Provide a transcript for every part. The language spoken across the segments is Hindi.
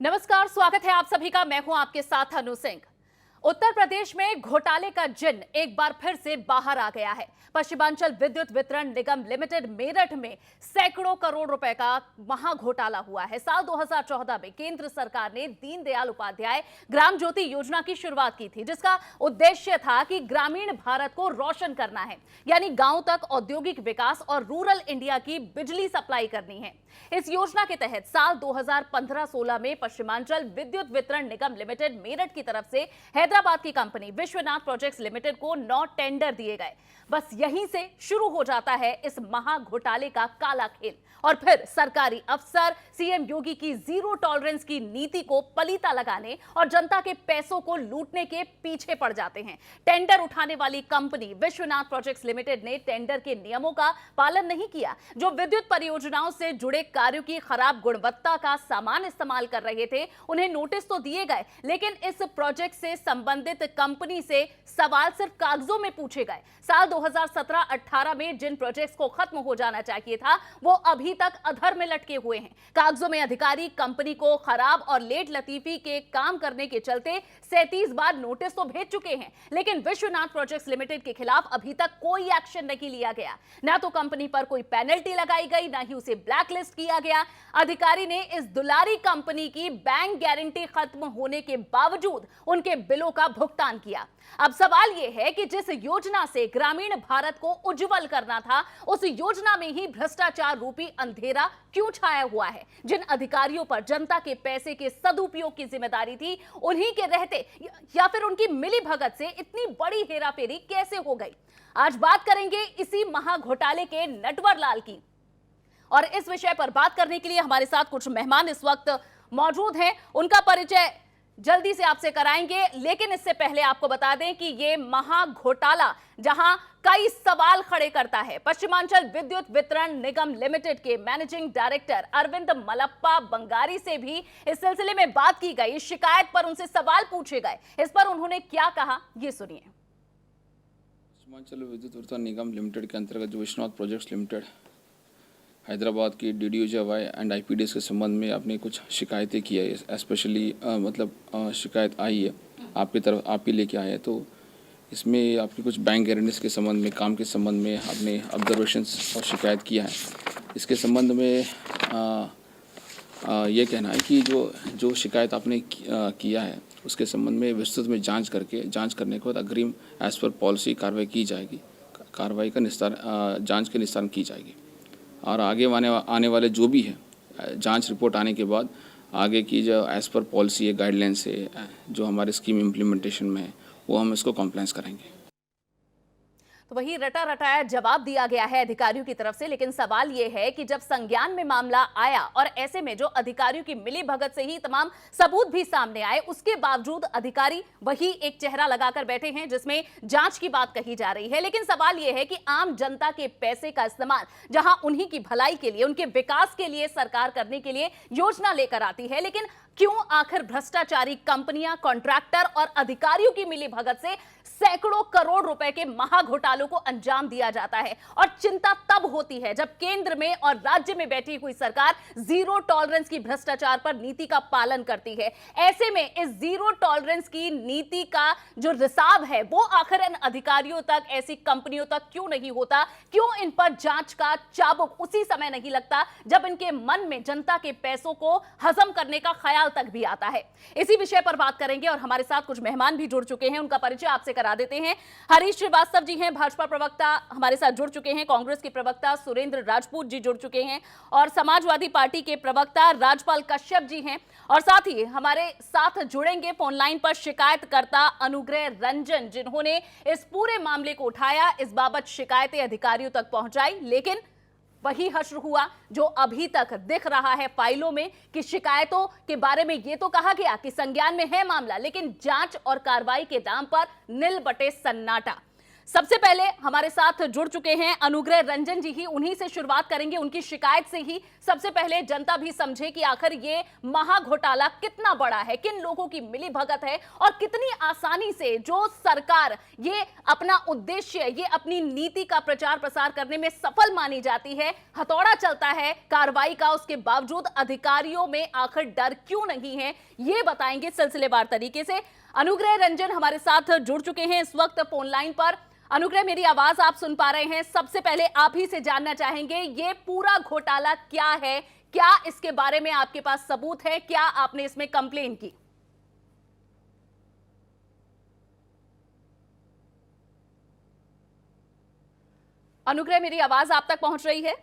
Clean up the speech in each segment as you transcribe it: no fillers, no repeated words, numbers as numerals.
नमस्कार, स्वागत है आप सभी का। मैं हूं आपके साथ अनु सिंह। उत्तर प्रदेश में घोटाले का जिन एक बार फिर से बाहर आ गया है। पश्चिमांचल विद्युत वितरण निगम लिमिटेड मेरठ में सैकड़ों करोड़ रुपए का महा घोटाला हुआ है। साल 2014 में केंद्र सरकार ने दीनदयाल उपाध्याय ग्राम ज्योति योजना की शुरुआत की थी, जिसका उद्देश्य था कि ग्रामीण भारत को रोशन करना है, यानी गांव तक औद्योगिक विकास और रूरल इंडिया की बिजली सप्लाई करनी है। इस योजना के तहत साल 2015-16 में पश्चिमांचल विद्युत वितरण निगम लिमिटेड मेरठ की तरफ से हैदराबाद की कंपनी विश्वनाथ प्रोजेक्ट्स लिमिटेड को 9 टेंडर दिए गए। बस यहीं से शुरू हो जाता है इस महा घोटाले का काला खेल, और फिर सरकारी अफसर सीएम योगी की जीरो टॉलरेंस की नीति को पलीता लगाने और जनता के पैसों को लूटने के पीछे पड़ जाते हैं। टेंडर उठाने वाली कंपनी विश्वनाथ प्रोजेक्ट्स लिमिटेड ने टेंडर के नियमों का पालन नहीं किया। जो विद्युत परियोजनाओं से जुड़े कार्यों की खराब गुणवत्ता का सामान इस्तेमाल कर रहे थे, उन्हें नोटिस तो दिए गए, लेकिन इस प्रोजेक्ट से संबंधित कंपनी से सवाल सिर्फ कागजों में पूछे गए। साल 2017-18 में जिन प्रोजेक्ट्स को खत्म हो जाना चाहिए था, वो अभी तक अधर में लटके हुए हैं। कागजों में अधिकारी कंपनी को खराब और लेट लतीफी के काम करने के चलते 37 बार नोटिस तो भेज चुके हैं, लेकिन विश्वनाथ प्रोजेक्ट्स लिमिटेड के खिलाफ अभी तक कोई एक्शन नहीं लिया गया। ना तो कंपनी पर कोई पेनल्टी लगाई गई, ना ही उसे ब्लैकलिस्ट किया गया। अधिकारी ने इस दुलारी कंपनी की बैंक गारंटी खत्म होने के बावजूद उनके बिलों का भुगतान किया। अब सवाल यह है कि जिस योजना से ग्रामीण भारत को उज्जवल करना था, उस योजना में ही भ्रष्टाचार रूपी अंधेरा क्यों छाया हुआ है? जिन अधिकारियों पर जनता के पैसे के सदुपयोग की जिम्मेदारी थी, उन्हीं के रहते या फिर उनकी मिलीभगत से इतनी बड़ी हेराफेरी कैसे हो गई? आज बात करेंगे इसी महा घोटाले के नटवर लाल की, और इस विषय पर बात करने के लिए हमारे साथ कुछ मेहमान इस वक्त मौजूद हैं। उनका परिचय जल्दी से आपसे कराएंगे, लेकिन इससे पहले आपको बता दें कि ये महा घोटाला जहां कई सवाल खड़े करता है। पश्चिमांचल विद्युत वितरण निगम लिमिटेड के मैनेजिंग डायरेक्टर अरविंद मलप्पा बंगारी से भी इस सिलसिले में बात की गई। शिकायत पर उनसे सवाल पूछे गए, इस पर उन्होंने क्या कहा, ये सुनिए। पश्चिमांचल विद्युत वितरण निगम लिमिटेड के अंतर्गत जो विश्वनाथ प्रोजेक्ट्स लिमिटेड हैदराबाद की DDOJY एंड IPDS के संबंध में आपने कुछ शिकायतें की है, स्पेशली शिकायत आई है आपकी तरफ, आप ही लेके आए हैं। तो इसमें आपकी कुछ बैंक गारंटीज के संबंध में, काम के संबंध में आपने ऑब्जर्वेशंस और शिकायत किया है। इसके संबंध में ये कहना है कि जो शिकायत आपने किया है, उसके संबंध में विस्तृत में जांच करने के बाद अग्रिम एज पर पॉलिसी कार्रवाई की जाएगी। कार्रवाई का जांच के निस्तारण की जाएगी, और आगे आने वाले जो भी है जांच रिपोर्ट आने के बाद आगे की जो एज़ पर पॉलिसी है, गाइडलाइंस है, जो हमारे स्कीम इम्प्लीमेंटेशन में है, वो हम इसको कॉम्प्लायंस करेंगे। तो वही रटा रटाया जवाब दिया गया है अधिकारियों की तरफ से, लेकिन सवाल यह है कि जब संज्ञान में मामला आया और ऐसे में जो अधिकारियों की मिलीभगत से ही तमाम सबूत भी सामने आए, उसके बावजूद अधिकारी वही एक चेहरा लगाकर बैठे हैं जिसमें जांच की बात कही जा रही है। लेकिन सवाल यह है कि आम जनता के पैसे का इस्तेमाल जहां उन्हीं की भलाई के लिए, उनके विकास के लिए सरकार करने के लिए योजना लेकर आती है, लेकिन क्यों आखिर भ्रष्टाचारी कंपनियां, कॉन्ट्रैक्टर और अधिकारियों की मिलीभगत से सैकड़ों करोड़ रुपए के महा घोटालों को अंजाम दिया जाता है? और चिंता तब होती है जब केंद्र में और राज्य में बैठी हुई सरकार जीरो टॉलरेंस की भ्रष्टाचार पर नीति का पालन करती है। ऐसे में इस जीरो टॉलरेंस की नीति का जो रिसाव है, वो आखिर इन अधिकारियों तक, ऐसी कंपनियों तक क्यों नहीं होता? क्यों इन पर जांच का चाबुक उसी समय नहीं लगता जब इनके मन में जनता के पैसों को हजम करने का ख्याल तक भी आता है? इसी विषय पर बात करेंगे, और हमारे साथ कुछ मेहमान भी जुड़ चुके हैं। उनका परिचय आपसे करा देते हैं। हरीश श्रीवास्तव जी हैं, भाजपा प्रवक्ता, हमारे साथ जुड़ चुके हैं। कांग्रेस के प्रवक्ता सुरेंद्र राजपूत जी जुड़ चुके हैं, और समाजवादी पार्टी के प्रवक्ता राजपाल कश्यप जी हैं। और साथ ही हमारे साथ जुड़ेंगे फोन लाइन पर शिकायतकर्ता अनुग्रह रंजन, जिन्होंने इस पूरे मामले को उठाया, इस बाबत शिकायतें अधिकारियों तक पहुंचाई, लेकिन वही हश्र हुआ जो अभी तक दिख रहा है फाइलों में कि शिकायतों के बारे में ये तो कहा गया कि संज्ञान में है मामला, लेकिन जांच और कार्रवाई के नाम पर निल बटे सन्नाटा। सबसे पहले हमारे साथ जुड़ चुके हैं अनुग्रह रंजन जी ही, उन्हीं से शुरुआत करेंगे, उनकी शिकायत से ही। सबसे पहले जनता भी समझे कि आखिर ये महा घोटाला कितना बड़ा है, किन लोगों की मिली भगत है और कितनी आसानी से जो सरकार ये अपना उद्देश्य, ये अपनी नीति का प्रचार प्रसार करने में सफल मानी जाती है, हथौड़ा चलता है कार्रवाई का, उसके बावजूद अधिकारियों में आखिर डर क्यों नहीं है, ये बताएंगे सिलसिलेवार तरीके से। अनुग्रह रंजन हमारे साथ जुड़ चुके हैं इस वक्त फोन लाइन पर। अनुग्रह, मेरी आवाज आप सुन पा रहे हैं? सबसे पहले आप ही से जानना चाहेंगे ये पूरा घोटाला क्या है, क्या इसके बारे में आपके पास सबूत है, क्या आपने इसमें कंप्लेन की? अनुग्रह, मेरी आवाज आप तक पहुंच रही है?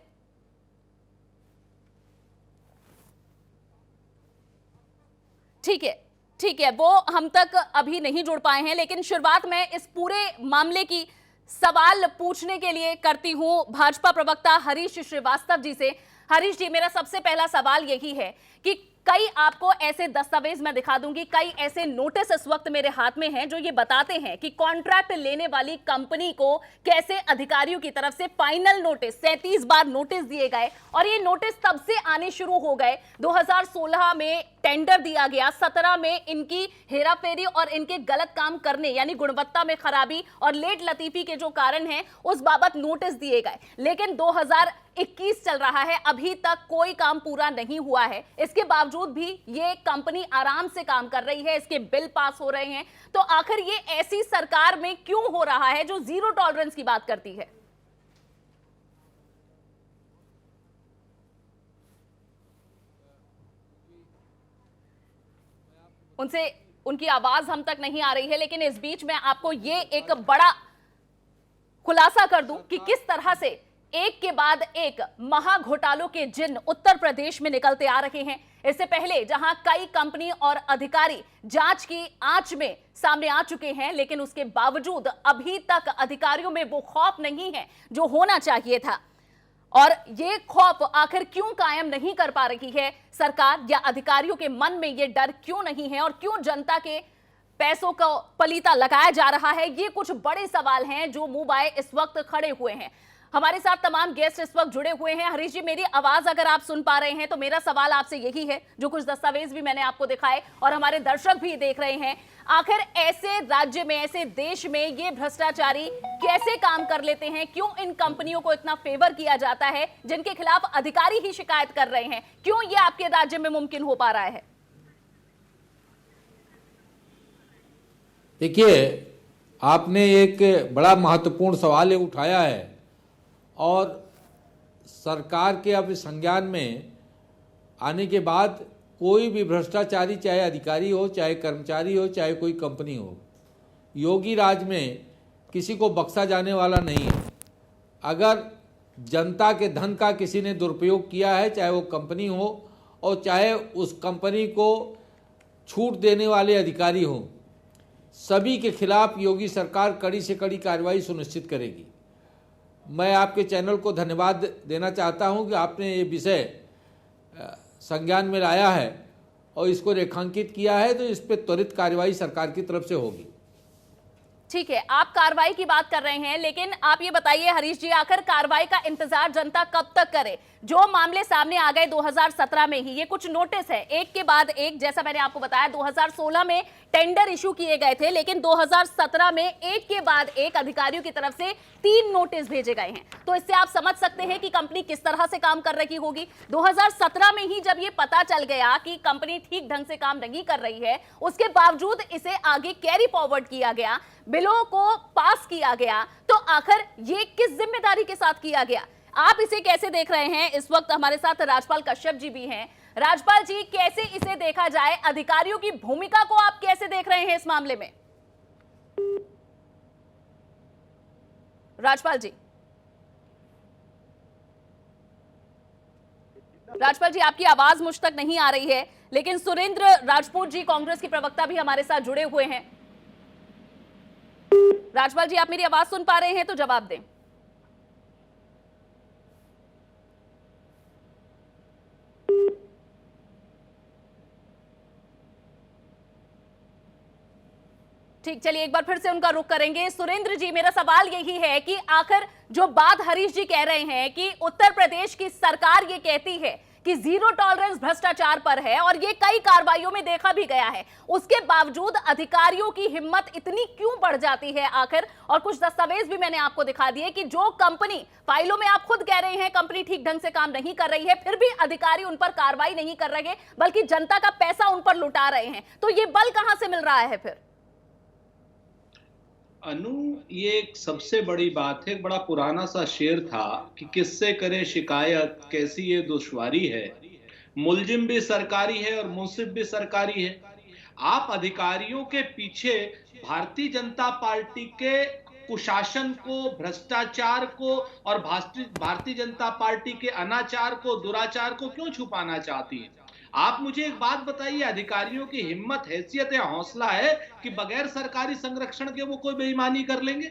ठीक है, वो हम तक अभी नहीं जुड़ पाए हैं, लेकिन शुरुआत मैं इस पूरे मामले की सवाल पूछने के लिए करती हूं भाजपा प्रवक्ता हरीश श्रीवास्तव जी से। हरीश जी, मेरा सबसे पहला सवाल यही है कि कई आपको ऐसे दस्तावेज मैं दिखा दूंगी, कई ऐसे नोटिस इस वक्त मेरे हाथ में हैं जो ये बताते हैं कि कॉन्ट्रैक्ट लेने वाली कंपनी को कैसे अधिकारियों की तरफ से फाइनल नोटिस 37 बार नोटिस दिए गए, और ये नोटिस तब से आने शुरू हो गए। 2016 में टेंडर दिया गया, 17 में इनकी हेराफेरी और इनके गलत काम करने यानी गुणवत्ता में खराबी और लेट लतीफी के जो कारण हैं उस बाबत नोटिस दिए गए, लेकिन 2021 चल रहा है, अभी तक कोई काम पूरा नहीं हुआ है। इसके बावजूद भी ये कंपनी आराम से काम कर रही है, इसके बिल पास हो रहे हैं। तो आखिर ये ऐसी सरकार में क्यों हो रहा है जो जीरो टॉलरेंस की बात करती है? उनसे उनकी आवाज हम तक नहीं आ रही है, लेकिन इस बीच में आपको ये एक बड़ा खुलासा कर दूं कि किस तरह से एक के बाद एक महा घोटालों के जिन उत्तर प्रदेश में निकलते आ रहे हैं। इससे पहले जहां कई कंपनी और अधिकारी जांच की आंच में सामने आ चुके हैं, लेकिन उसके बावजूद अभी तक अधिकारियों में वो खौफ नहीं है जो होना चाहिए था। और ये खौफ आखिर क्यों कायम नहीं कर पा रही है सरकार, या अधिकारियों के मन में ये डर क्यों नहीं है, और क्यों जनता के पैसों का पलीता लगाया जा रहा है, ये कुछ बड़े सवाल हैं जो मुंह बाए इस वक्त खड़े हुए हैं। हमारे साथ तमाम गेस्ट इस वक्त जुड़े हुए हैं। हरीश जी, मेरी आवाज अगर आप सुन पा रहे हैं तो मेरा सवाल आपसे यही है, जो कुछ दस्तावेज भी मैंने आपको दिखाए और हमारे दर्शक भी देख रहे हैं, आखिर ऐसे राज्य में, ऐसे देश में ये भ्रष्टाचारी कैसे काम कर लेते हैं? क्यों इन कंपनियों को इतना फेवर किया जाता है जिनके खिलाफ अधिकारी ही शिकायत कर रहे हैं? क्यों ये आपके राज्य में मुमकिन हो पा रहा है? देखिए, आपने एक बड़ा महत्वपूर्ण सवाल ये उठाया है, और सरकार के अब संज्ञान में आने के बाद कोई भी भ्रष्टाचारी, चाहे अधिकारी हो, चाहे कर्मचारी हो, चाहे कोई कंपनी हो, योगी राज में किसी को बख्शा जाने वाला नहीं है। अगर जनता के धन का किसी ने दुरुपयोग किया है, चाहे वो कंपनी हो और चाहे उस कंपनी को छूट देने वाले अधिकारी हों, सभी के खिलाफ योगी सरकार कड़ी से कड़ी कार्रवाई सुनिश्चित करेगी। मैं आपके चैनल को धन्यवाद देना चाहता हूं कि आपने ये विषय संज्ञान में लाया है और इसको रेखांकित किया है, तो इस पर त्वरित कार्रवाई सरकार की तरफ से होगी। ठीक है, आप कार्रवाई की बात कर रहे हैं, लेकिन आप ये बताइए हरीश जी, आखिर कार्रवाई का इंतजार जनता कब तक करे? जो मामले सामने आ गए 2017 में ही, ये कुछ नोटिस है एक के बाद एक, जैसा मैंने आपको बताया 2016 में टेंडर इशू किए गए थे, लेकिन 2017 में एक के बाद एक अधिकारियों की तरफ से 3 नोटिस भेजे गए हैं। तो इससे आप समझ सकते हैं कि कंपनी किस तरह से काम कर रही होगी। 2017 में ही जब ये पता चल गया कि कंपनी ठीक ढंग से काम नहीं कर रही है, उसके बावजूद इसे आगे कैरी फॉरवर्ड किया गया, बिलों को पास किया गया, तो आखिर ये किस जिम्मेदारी के साथ किया गया? आप इसे कैसे देख रहे हैं? इस वक्त हमारे साथ राजपाल कश्यप जी भी हैं। राजपाल जी, कैसे इसे देखा जाए? अधिकारियों की भूमिका को आप कैसे देख रहे हैं इस मामले में? राजपाल जी, आपकी आवाज मुझ तक नहीं आ रही है, लेकिन सुरेंद्र राजपूत जी, कांग्रेस की प्रवक्ता, भी हमारे साथ जुड़े हुए हैं। राजपाल जी, आप मेरी आवाज सुन पा रहे हैं तो जवाब दें। ठीक, चलिए एक बार फिर से उनका रुख करेंगे। सुरेंद्र जी, मेरा सवाल यही है कि आखिर जो बात हरीश जी कह रहे हैं कि उत्तर प्रदेश की सरकार ये कहती है कि जीरो टॉलरेंस भ्रष्टाचार पर है और ये कई कार्रवाइयों में देखा भी गया है, उसके बावजूद अधिकारियों की हिम्मत इतनी क्यों बढ़ जाती है आखिर? और कुछ दस्तावेज भी मैंने आपको दिखा दिए कि जो कंपनी फाइलों में आप खुद कह रहे हैं कंपनी ठीक ढंग से काम नहीं कर रही है, फिर भी अधिकारी उन पर कार्रवाई नहीं कर रहे, बल्कि जनता का पैसा उन पर लुटा रहे हैं। तो ये बल कहां से मिल रहा है फिर? अनु, ये एक सबसे बड़ी बात है। एक बड़ा पुराना सा शेर था कि किससे करे शिकायत, कैसी ये दुश्वारी है। मुलजिम भी सरकारी है और मुंसिफ भी सरकारी है। आप अधिकारियों के पीछे भारतीय जनता पार्टी के कुशासन को, भ्रष्टाचार को और भारतीय जनता पार्टी के अनाचार को, दुराचार को क्यों छुपाना चाहती हैं? आप मुझे एक बात बताइए, अधिकारियों की हिम्मत, हैसियत या हौसला है कि बगैर सरकारी संरक्षण के वो कोई बेईमानी कर लेंगे?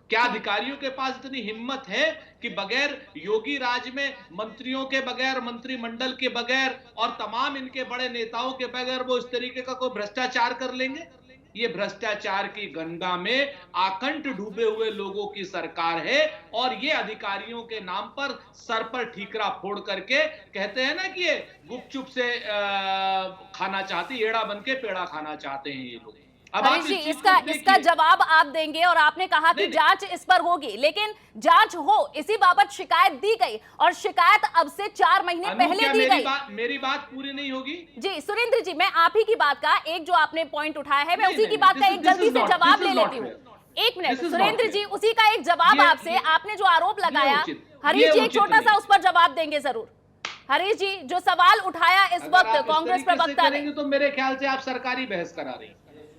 क्या अधिकारियों के पास इतनी हिम्मत है कि बगैर योगी राज में मंत्रियों के बगैर, मंत्रिमंडल के बगैर और तमाम इनके बड़े नेताओं के बगैर वो इस तरीके का कोई भ्रष्टाचार कर लेंगे? ये भ्रष्टाचार की गंगा में आकंठ डूबे हुए लोगों की सरकार है और ये अधिकारियों के नाम पर सर पर ठीकरा फोड़ करके कहते हैं ना कि ये गुपचुप से खाना चाहती, एड़ा बन के पेड़ा खाना चाहते हैं ये लोग। अब हरीश जी, इसका जवाब आप देंगे और आपने कहा कि जांच इस पर होगी, लेकिन जांच हो इसी बाबत शिकायत दी गई और शिकायत अब से 4 महीने पहले दी गई। मेरी बात पूरी नहीं होगी जी सुरेंद्र जी, मैं आप ही की बात का एक जो आपने पॉइंट उठाया है, मैं उसी की बात का एक जल्दी से जवाब ले लेती हूँ। एक मिनट सुरेंद्र जी, उसी का एक जवाब आपसे, आपने जो आरोप लगाया, हरीश जी एक छोटा सा उस पर जवाब देंगे जरूर। हरीश जी, जो सवाल उठाया इस वक्त कांग्रेस प्रवक्ता ने, तो मेरे ख्याल से आप सरकारी बहस करा रही हैं।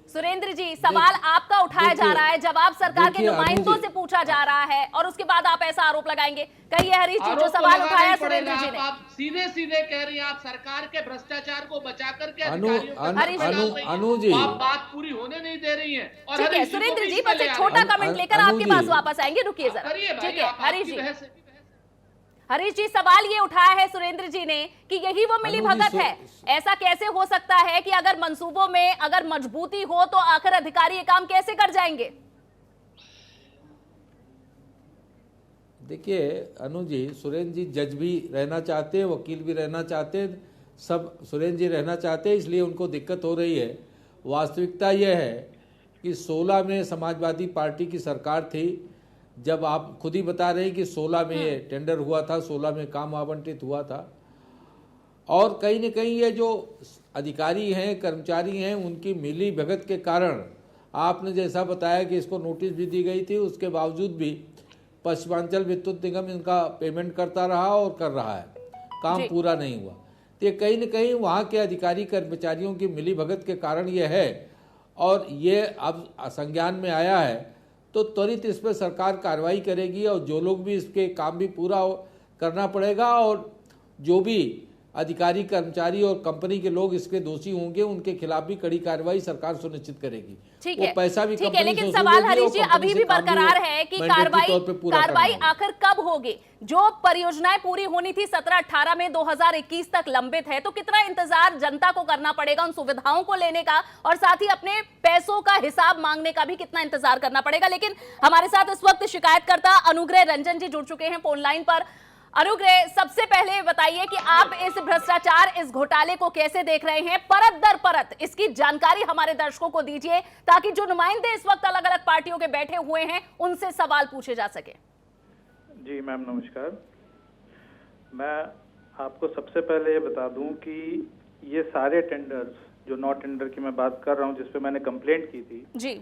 सुरेंद्र जी, सवाल आपका उठाया जा रहा है, जवाब सरकार के नुमाइंदों से पूछा जा रहा है और उसके बाद आप ऐसा आरोप लगाएंगे? कहिए हरीश जी, जो सवाल उठाया सुरेंद्र जी ने। आप सीधे सीधे कह रही हैं आप सरकार के भ्रष्टाचार को बचा करके अनु जी, आप बात पूरी होने नहीं दे रही हैं। और ठीक है सुरेंद्र जी, बस एक छोटा कमेंट लेकर आपके पास वापस आएंगे, रुकिए जरा। ठीक है हरीश जी, सवाल ये उठाया है सुरेंद्र जी ने कि यही वो मिली भगत है। ऐसा कैसे हो सकता है कि अगर मंसूबों में अगर मजबूती हो तो आखिर अधिकारी ये काम कैसे कर जाएंगे? देखिए अनु जी, सुरेंद्र जी जज भी रहना चाहते हैं, वकील भी रहना चाहते हैं, सब सुरेंद्र जी रहना चाहते हैं, इसलिए उनको दिक्कत हो रही है। वास्तविकता यह है कि 16 में समाजवादी पार्टी की सरकार थी, जब आप खुद ही बता रहे हैं कि 16 में ये टेंडर हुआ था, 16 में काम आवंटित हुआ था। और कहीं न कहीं ये जो अधिकारी हैं, कर्मचारी हैं, उनकी मिली भगत के कारण, आपने जैसा बताया कि इसको नोटिस भी दी गई थी, उसके बावजूद भी पश्चिमांचल विद्युत निगम इनका पेमेंट करता रहा और कर रहा है, काम पूरा नहीं हुआ। तो ये कहीं न कहीं वहाँ के अधिकारी कर्मचारियों की मिली भगत के कारण ये है, और ये अब संज्ञान में आया है तो त्वरित इस पर सरकार कार्रवाई करेगी और जो लोग भी इसके काम भी पूरा करना पड़ेगा, और जो भी अधिकारी, कर्मचारी और कंपनी के लोग इसके दोषी होंगे उनके खिलाफ भी कड़ी कार्रवाई सरकार सुनिश्चित करेगी। ठीक है, पैसा भी ठीक है, लेकिन सवाल हरीश जी अभी भी बरकरार है कि कार्रवाई आखिर कब होगी? जो परियोजनाएं पूरी होनी थी 17-18 में 2021 तक लंबित है, तो कितना इंतजार जनता को करना पड़ेगा उन सुविधाओं को लेने का, और साथ ही अपने पैसों का हिसाब मांगने का भी कितना इंतजार करना पड़ेगा? लेकिन हमारे साथ इस वक्त शिकायतकर्ता अनुग्रह रंजन जी जुड़ चुके हैं फोन लाइन पर। अनुग्रह, सबसे पहले बताइए कि आप इस भ्रष्टाचार, इस घोटाले को कैसे देख रहे हैं? परत दर परत इसकी जानकारी हमारे दर्शकों को दीजिए, ताकि जो नुमाइंदे इस वक्त अलग अलग पार्टियों के बैठे हुए हैं उनसे सवाल पूछे जा सके। जी मैम नमस्कार। मैं आपको सबसे पहले ये बता दूं कि ये सारे टेंडर्स, जो 9 टेंडर की मैं बात कर रहा हूं जिस पे मैंने कंप्लेंट की थी जी,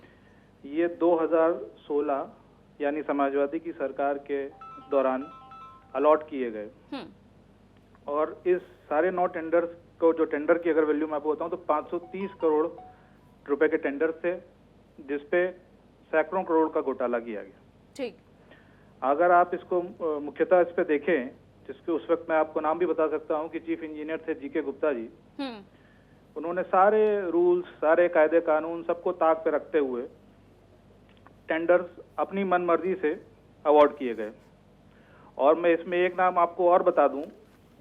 ये 2016 यानी समाजवादी की सरकार के दौरान अलॉट किए गए। और इस सारे 9 टेंडर्स को, जो टेंडर की अगर वैल्यू मैं आपको बताऊं तो 530 करोड़ रुपए के टेंडर थे, जिसपे सैकड़ों करोड़ का घोटाला किया गया। ठीक, अगर आप इसको मुख्यतः इस पे देखें, जिसके उस वक्त मैं आपको नाम भी बता सकता हूं कि चीफ इंजीनियर थे जीके गुप्ता जी, उन्होंने सारे रूल्स, सारे कायदे कानून सबको ताक पे रखते हुए टेंडर्स अपनी मनमर्जी से अवार्ड किए गए। और मैं इसमें एक नाम आपको और बता दूं,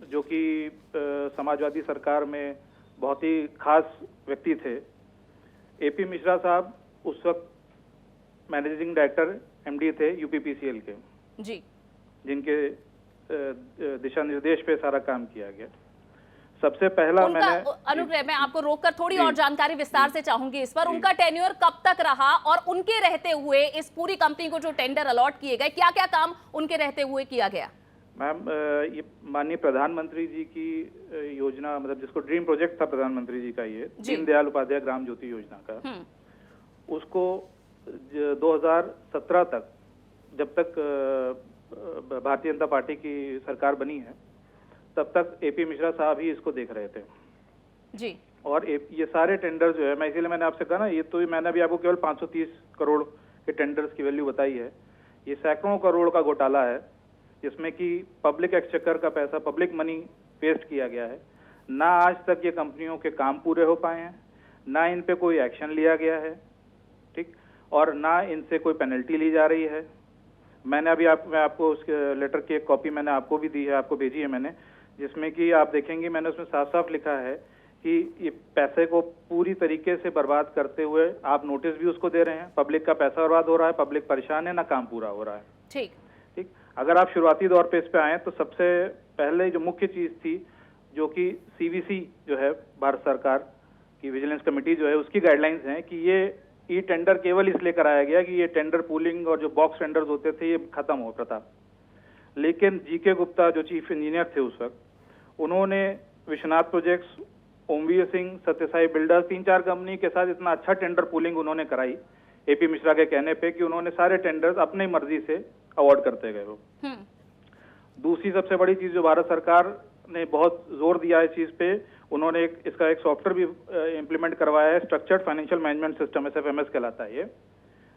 जो कि समाजवादी सरकार में बहुत ही खास व्यक्ति थे, एपी मिश्रा साहब उस वक्त मैनेजिंग डायरेक्टर एमडी थे यूपीपीसीएल के, जी, जिनके दिशा निर्देश पे सारा काम किया गया। सबसे पहला उनका मैंने अनुग्रह, मैं आपको रोककर थोड़ी और जानकारी विस्तार से चाहूंगी इस पर। उनका टेन्योर कब तक रहा और उनके रहते हुए इस पूरी कंपनी को जो टेंडर अलॉट किए गए, क्या क्या काम उनके रहते हुए किया गया? मैम, ये माननीय प्रधानमंत्री जी की योजना, मतलब जिसको ड्रीम प्रोजेक्ट था प्रधानमंत्री जी का, ये दीनदयाल उपाध्याय ग्राम ज्योति योजना का, उसको 2017 तक, जब तक भारतीय जनता पार्टी की सरकार बनी है, तब तक एपी मिश्रा साहब ही इसको देख रहे थे जी। और ये सारे टेंडर जो है, मैं इसीलिए मैंने आपसे कहा ना, ये तो मैंने अभी आपको केवल 530 करोड़ के टेंडर्स की वैल्यू बताई है। ये सैकड़ों करोड़ का घोटाला है, जिसमें कि पब्लिक एक्सचेकर का पैसा, पब्लिक मनी वेस्ट किया गया है। ना आज तक ये कंपनियों के काम पूरे हो पाए हैं, ना इन पे कोई एक्शन लिया गया है, ठीक, और ना इनसे कोई पेनल्टी ली जा रही है। मैंने अभी मैं आपको उसके लेटर की एक कॉपी मैंने आपको भी दी है, आपको भेजी है मैंने, जिसमें कि आप देखेंगे मैंने उसमें साफ साफ लिखा है कि ये पैसे को पूरी तरीके से बर्बाद करते हुए आप नोटिस भी उसको दे रहे हैं, पब्लिक का पैसा बर्बाद हो रहा है, पब्लिक परेशान है, ना काम पूरा हो रहा है। ठीक ठीक, अगर आप शुरुआती दौर पे इस पे आए तो सबसे पहले जो मुख्य चीज थी, जो कि सीवीसी जो है, भारत सरकार की विजिलेंस कमेटी जो है, उसकी गाइडलाइंस हैं कि ये टेंडर केवल इसलिए कराया गया कि ये टेंडर पूलिंग और जो बॉक्स टेंडर्स होते थे ये खत्म हो प्रथा। लेकिन जीके गुप्ता जो चीफ इंजीनियर थे उस वक्त, उन्होंने Vishwanath projects, Omvir Singh, Satyasai builders, 3-4 company के साथ इतना अच्छा टेंडर पूलिंग उन्होंने कराई एपी मिश्रा के कहने पे कि उन्होंने सारे टेंडर्स अपनी मर्जी से अवार्ड करते गए हो। दूसरी सबसे बड़ी चीज जो भारत सरकार ने बहुत जोर दिया है इस चीज पे, उन्होंने इसका एक सॉफ्टवेयर भी इम्प्लीमेंट करवाया है, structured financial management system, SFMS कहलाता है ये,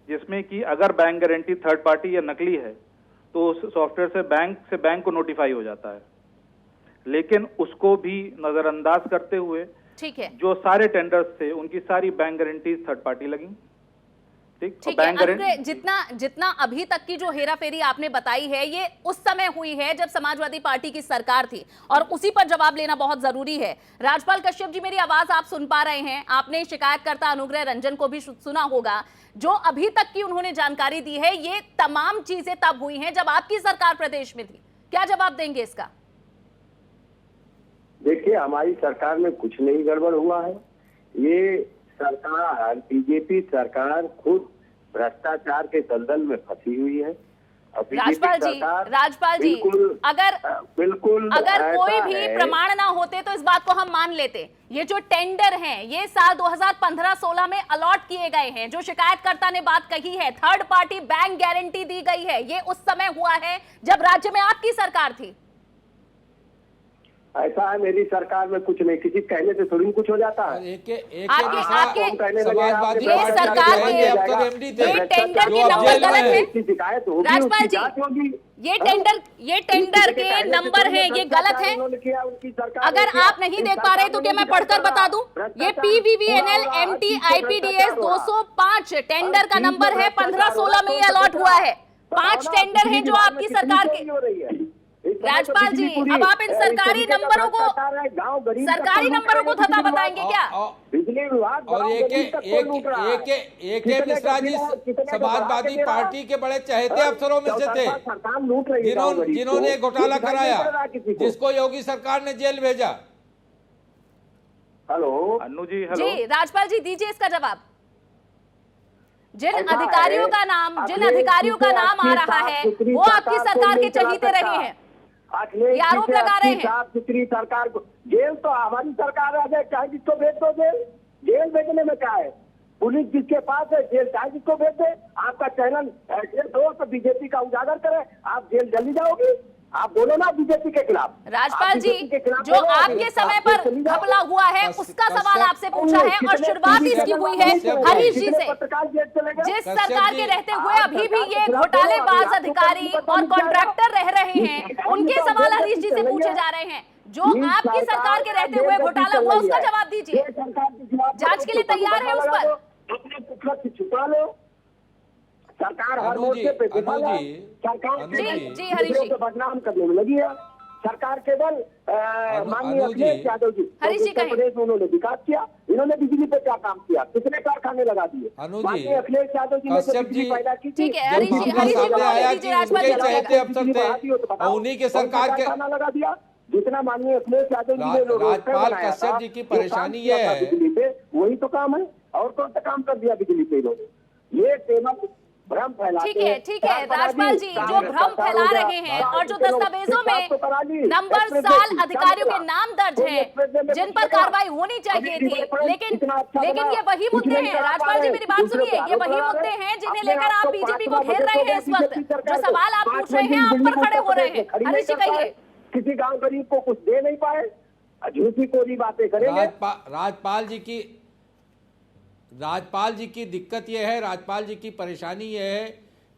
जिसमें कि अगर बैंक गारंटी थर्ड पार्टी या नकली है तो उस सॉफ्टवेयर से बैंक को नोटिफाई हो जाता है। लेकिन उसको भी नजरअंदाज करते हुए, ठीक है, जो सारे टेंडर्स थे उनकी सारी बैंक गारंटीज थर्ड पार्टी लगी। ठीक है, अनुग्रह, जितना अभी तक की जो हेरा फेरी आपने बताई है, ये उस समय हुई है जब समाजवादी पार्टी की सरकार थी, और उसी पर जवाब लेना बहुत जरूरी है। राजपाल कश्यप जी, मेरी आवाज आप सुन पा रहे हैं? आपने शिकायतकर्ता अनुग्रह रंजन को भी सुना होगा। जो अभी तक की उन्होंने जानकारी दी है, ये तमाम चीजें तब हुई हैं जब आपकी सरकार प्रदेश में थी। क्या जवाब देंगे इसका? देखिए, हमारी सरकार में कुछ नहीं गड़बड़ हुआ है। ये सरकार, बीजेपी सरकार खुद भ्रष्टाचार के दलदल में फंसी हुई है। राजपाल जी, अगर कोई भी प्रमाण ना होते तो इस बात को हम मान लेते। ये जो टेंडर हैं, ये साल 2015-16 में अलॉट किए गए हैं। जो शिकायतकर्ता ने बात कही है, थर्ड पार्टी बैंक गारंटी दी गई है, ये उस समय हुआ है जब राज्य में आपकी सरकार थी। ऐसा है, मेरी सरकार में कुछ नहीं, किसी कहने से थोड़ी कुछ हो जाता है। ये सरकार के टेंडर के नंबर गलत है। राजपाल जी, ये टेंडर के नंबर है, ये गलत है। अगर आप नहीं देख पा रहे तो क्या मैं पढ़कर बता दूं? ये PVVNL MT IPDS 205 टेंडर का नंबर है, 15-16 में ये अलॉट हुआ है। 5 टेंडर हैं जो आपकी सरकार के। राजपाल जी, अब आप इन सरकारी नंबरों को थता बताएंगे क्या? बिजली विभाग और एक मिश्रा जी समाजवादी पार्टी के बड़े चहेते अफसरों में से थे, जिन्होंने घोटाला कराया, जिसको योगी सरकार ने जेल भेजा। हेलो अन्नू जी, हेलो जी, राजपाल जी दीजिए इसका जवाब। जिन अधिकारियों का नाम आ रहा है, वो आपकी सरकार के चहीते रहे हैं, ये आरोप लगा रहे हैं। साफ सुथरी सरकार को जेल तो हमारी सरकार आ जाए, चाहे जिसको भेज दो जेल भेजने में क्या है? पुलिस जिसके पास है, जेल चाहे जिसको भेज दे। आपका चैनल जेल दो तो बीजेपी का उजागर करे, आप जेल जल्दी जाओगी। आप बोलो ना बीजेपी के खिलाफ। राजपाल जी, जो आपके समय पर घपला हुआ है उसका सवाल आपसे पूछा है, और शुरुआत इसकी हुई है हरीश जी से। जिस सरकार के रहते हुए अभी भी ये घोटालेबाज अधिकारी और कॉन्ट्रैक्टर रह रहे हैं, उनके सवाल हरीश जी से पूछे जा रहे हैं। जो आपकी सरकार के रहते हुए घोटाला हुआ, उसका जवाब दीजिए। जांच के लिए तैयार है उस पर? छुपा लो, सरकार हर मोर्चे पे जी हरीश जी, बदनाम करने में लगी है। सरकार केवल माननीय अनु जी, अखिलेश यादव जी, हरीश जी उत्तर कहिए। प्रदेश में उन्होंने विकास किया, इन्होंने बिजली पे क्या काम किया, कितने कारखाने लगा दिए। अनु जी, माननीय अखिलेश यादव जी ने जो कश्यप बिजली जी, पैदा की थी, ठीक है, जो हरीश जी, बिजली हरीश जी सामने को लगा आया बोलने कि दीजिए, राजपाल उनके जी लगा चहेते दिया, अफसर बिजली थे बढ़ा दी हो तो बताओ, और उन्हीं के कौन सा सरकार के कारखाना लगा दिया। जितना माननीय अखिलेश यादव जी ने जो रोस्टर राजपाल बनाया कश्यप था, जी की जो काम परेशानी किया ये था है। बिजली पे, वही तो काम है। और कौन सा काम कर दिया बिजली पे इन्होंने। ये केवल भ्रम फैलाते ठीक है, ठीक है, राजपाल जी जो भ्रम फैला रहे हैं और जो दस्तावेजों में नंबर साल अधिकारियों के नाम दर्ज हैं जिन पर कार्रवाई होनी चाहिए थी, लेकिन ये वही मुद्दे हैं। राजपाल जी मेरी बात सुनिए, ये वही मुद्दे हैं जिन्हें लेकर आप बीजेपी को घेर रहे हैं इस वक्त। जो सवाल आप पूछ रहे हैं आप पर खड़े हो रहे हैं। हरीश जी कहिए। किसी गांव गरीब को कुछ दे नहीं पाए, झूठी कोरी बातें करेंगे। राजपाल जी की दिक्कत यह है, राजपाल जी की परेशानी यह है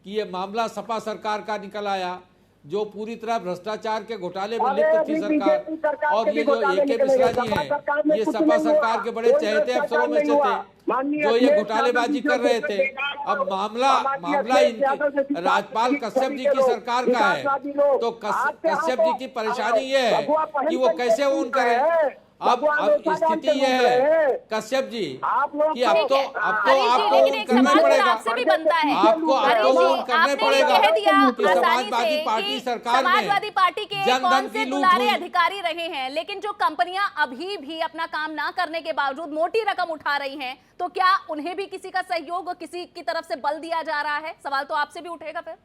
कि ये मामला सपा सरकार का निकल आया, जो पूरी तरह भ्रष्टाचार के घोटाले में लिप्त थी सरकार। और ये जो ए.के. मिश्रा जी हैं, ये सपा सरकार के बड़े चहेते अफसरों में से थे जो ये घोटालेबाजी कर रहे थे। अब मामला राजपाल कश्यप जी की सरकार का है, तो कश्यप जी की परेशानी ये है कि वो कैसे ओन करें। अब स्थिति यह है कश्यप जी कि अब तो आपको करना पड़ेगा, आपसे भी बनता है। आपको करना पड़ेगा कि समाजवादी पार्टी सरकार में समाजवादी पार्टी के जनधन कौन की से लूट दुलारे हुई। अधिकारी रहे हैं, लेकिन जो कंपनियां अभी भी अपना काम ना करने के बावजूद मोटी रकम उठा रही हैं, तो क्या उन्हें भी किसी का सहयोग, किसी की तरफ से बल दिया जा रहा है? सवाल तो आपसे भी उठेगा फिर।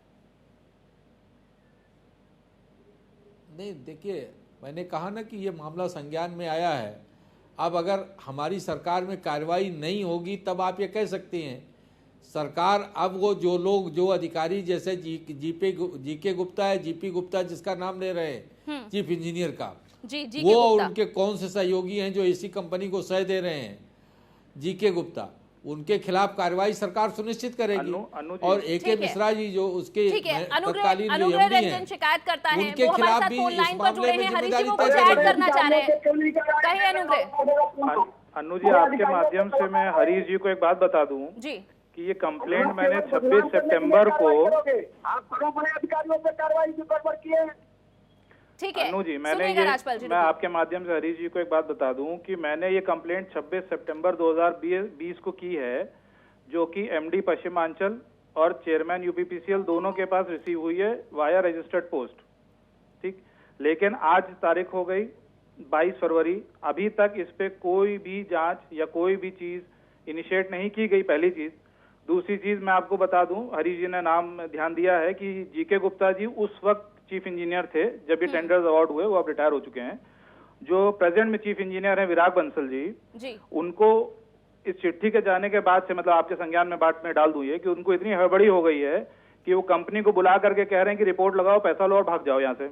नहीं, देखिए मैंने कहा ना कि ये मामला संज्ञान में आया है। अब अगर हमारी सरकार में कार्रवाई नहीं होगी तब आप ये कह सकते हैं। सरकार अब वो जो लोग, जो अधिकारी जैसे जीके गुप्ता है, जीपी गुप्ता जिसका नाम ले रहे हैं चीफ इंजीनियर का, वो और उनके कौन से सहयोगी हैं जो इसी कंपनी को सह दे रहे हैं, जीके गुप्ता, उनके खिलाफ कार्रवाई सरकार सुनिश्चित करेगी। और ए.के. मिश्रा जी जो उसके तत्कालीन अनुग्रह रंजन शिकायत करता है, उनके वो हमारे खिलाफ साथ भी फोन इस लाइन पर जुड़े मामले में हैं। हरीश जी जिम्मेदारी वो तय कुछ ऐड करेगी। करना चाह रहे हैं, कहिए अनुग्रह। अनु जी, आपके माध्यम से मैं हरीश जी को एक बात बता दूं जी कि ये कंप्लेंट मैंने 26 सितंबर को, आप बड़े बड़े अधिकारियों पर कार्रवाई जो गड़बड़ किए हैं। ठीक है, अनु जी सुनिएगा राजपाल जी। मैं आपके माध्यम से हरीश जी को एक बात बता दूं कि मैंने ये कंप्लेंट 26 सितंबर 2020 को की है, जो कि एमडी पश्चिमांचल और चेयरमैन यूपीपीसीएल दोनों के पास रिसीव हुई है वाया रजिस्टर्ड पोस्ट। ठीक, लेकिन आज तारीख हो गई 22 फरवरी, अभी तक इस पे कोई भी जांच या कोई भी चीज इनिशिएट नहीं की गई, पहली चीज। दूसरी चीज मैं आपको बता दूं, हरीश जी ने नाम ध्यान दिया है कि जीके गुप्ता जी उस वक्त चीफ इंजीनियर थे जब ये टेंडर्स अवार्ड हुए, वो अब रिटायर हो चुके हैं। जो प्रेजेंट में चीफ इंजीनियर है विराग बंसल जी, उनको इस चिट्ठी के जाने के बाद से, मतलब आपके संज्ञान में बात में डाल दूं ये, कि उनको इतनी हड़बड़ी हो गई है कि वो कंपनी को बुला करके कह रहे हैं कि रिपोर्ट लगाओ, पैसा लो और भाग जाओ यहाँ से।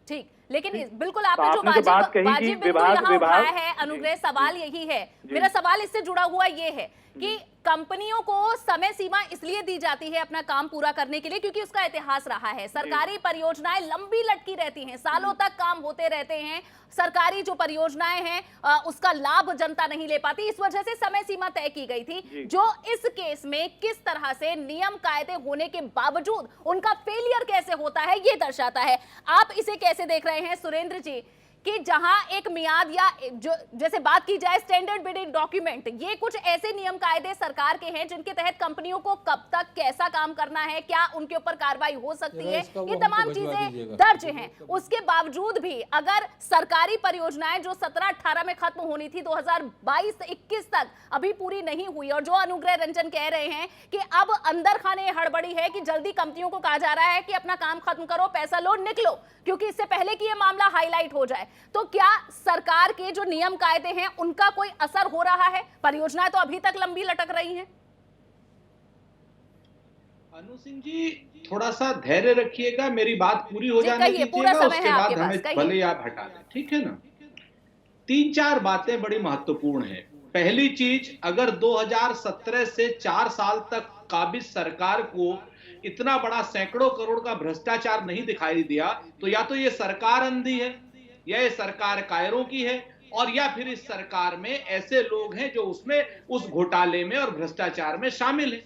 ठीक, लेकिन बिल्कुल आपने जो वाजिब बिंदु यहाँ उठाया है अनुग्रह, सवाल यही है, मेरा सवाल इससे जुड़ा हुआ ये है कि कंपनियों को समय सीमा इसलिए दी जाती है अपना काम पूरा करने के लिए क्योंकि उसका इतिहास रहा है। सरकारी परियोजनाएं लंबी लटकी रहती हैं, सालों तक काम होते रहते हैं, सरकारी जो परियोजनाएं हैं उसका लाभ जनता नहीं ले पाती, इस वजह से समय सीमा तय की गई थी, जो इस केस में किस तरह से नियम कायदे होने के बावजूद उनका फेलियर कैसे होता है ये दर्शाता है। आप इसे कैसे देख रहे हैं सुरेंद्र जी कि जहां एक मियाद या जो जैसे बात की जाए स्टैंडर्ड बिडिंग डॉक्यूमेंट, ये कुछ ऐसे नियम कायदे सरकार के हैं जिनके तहत कंपनियों को कब तक कैसा काम करना है, क्या उनके ऊपर कार्रवाई हो सकती है, ये तमाम चीजें दर्ज हैं। उसके बावजूद भी अगर सरकारी परियोजनाएं जो 17-18 में खत्म होनी थी 2022-21 तक अभी पूरी नहीं हुई, और जो अनुग्रह रंजन कह रहे हैं कि अब अंदर खाने हड़बड़ी है कि जल्दी कंपनियों को कहा जा रहा है कि अपना काम खत्म करो, पैसा लो, निकलो, क्योंकि इससे पहले कि ये मामला हाईलाइट हो जाए, तो क्या सरकार के जो नियम कायदे हैं उनका कोई असर हो रहा है? परियोजनाएं तो अभी तक लंबी लटक रही हैं। अनु सिंह जी, थोड़ा सा धैर्य रखिएगा, मेरी बात पूरी हो जाने पूरा दीजिएगा, समय उसके है बाद आपके पास, हमें भले ही आप हटा दें, ठीक है ना। 3-4 बातें बड़ी महत्वपूर्ण है। पहली चीज, अगर 2017 से 4 साल तक काबिज सरकार को इतना बड़ा सैकड़ों करोड़ का भ्रष्टाचार नहीं दिखाई दिया, तो या तो ये सरकार अंधी है, या ये सरकार कायरों की है, और या फिर इस सरकार में ऐसे लोग हैं जो उसमें उस घोटाले में और भ्रष्टाचार में शामिल हैं।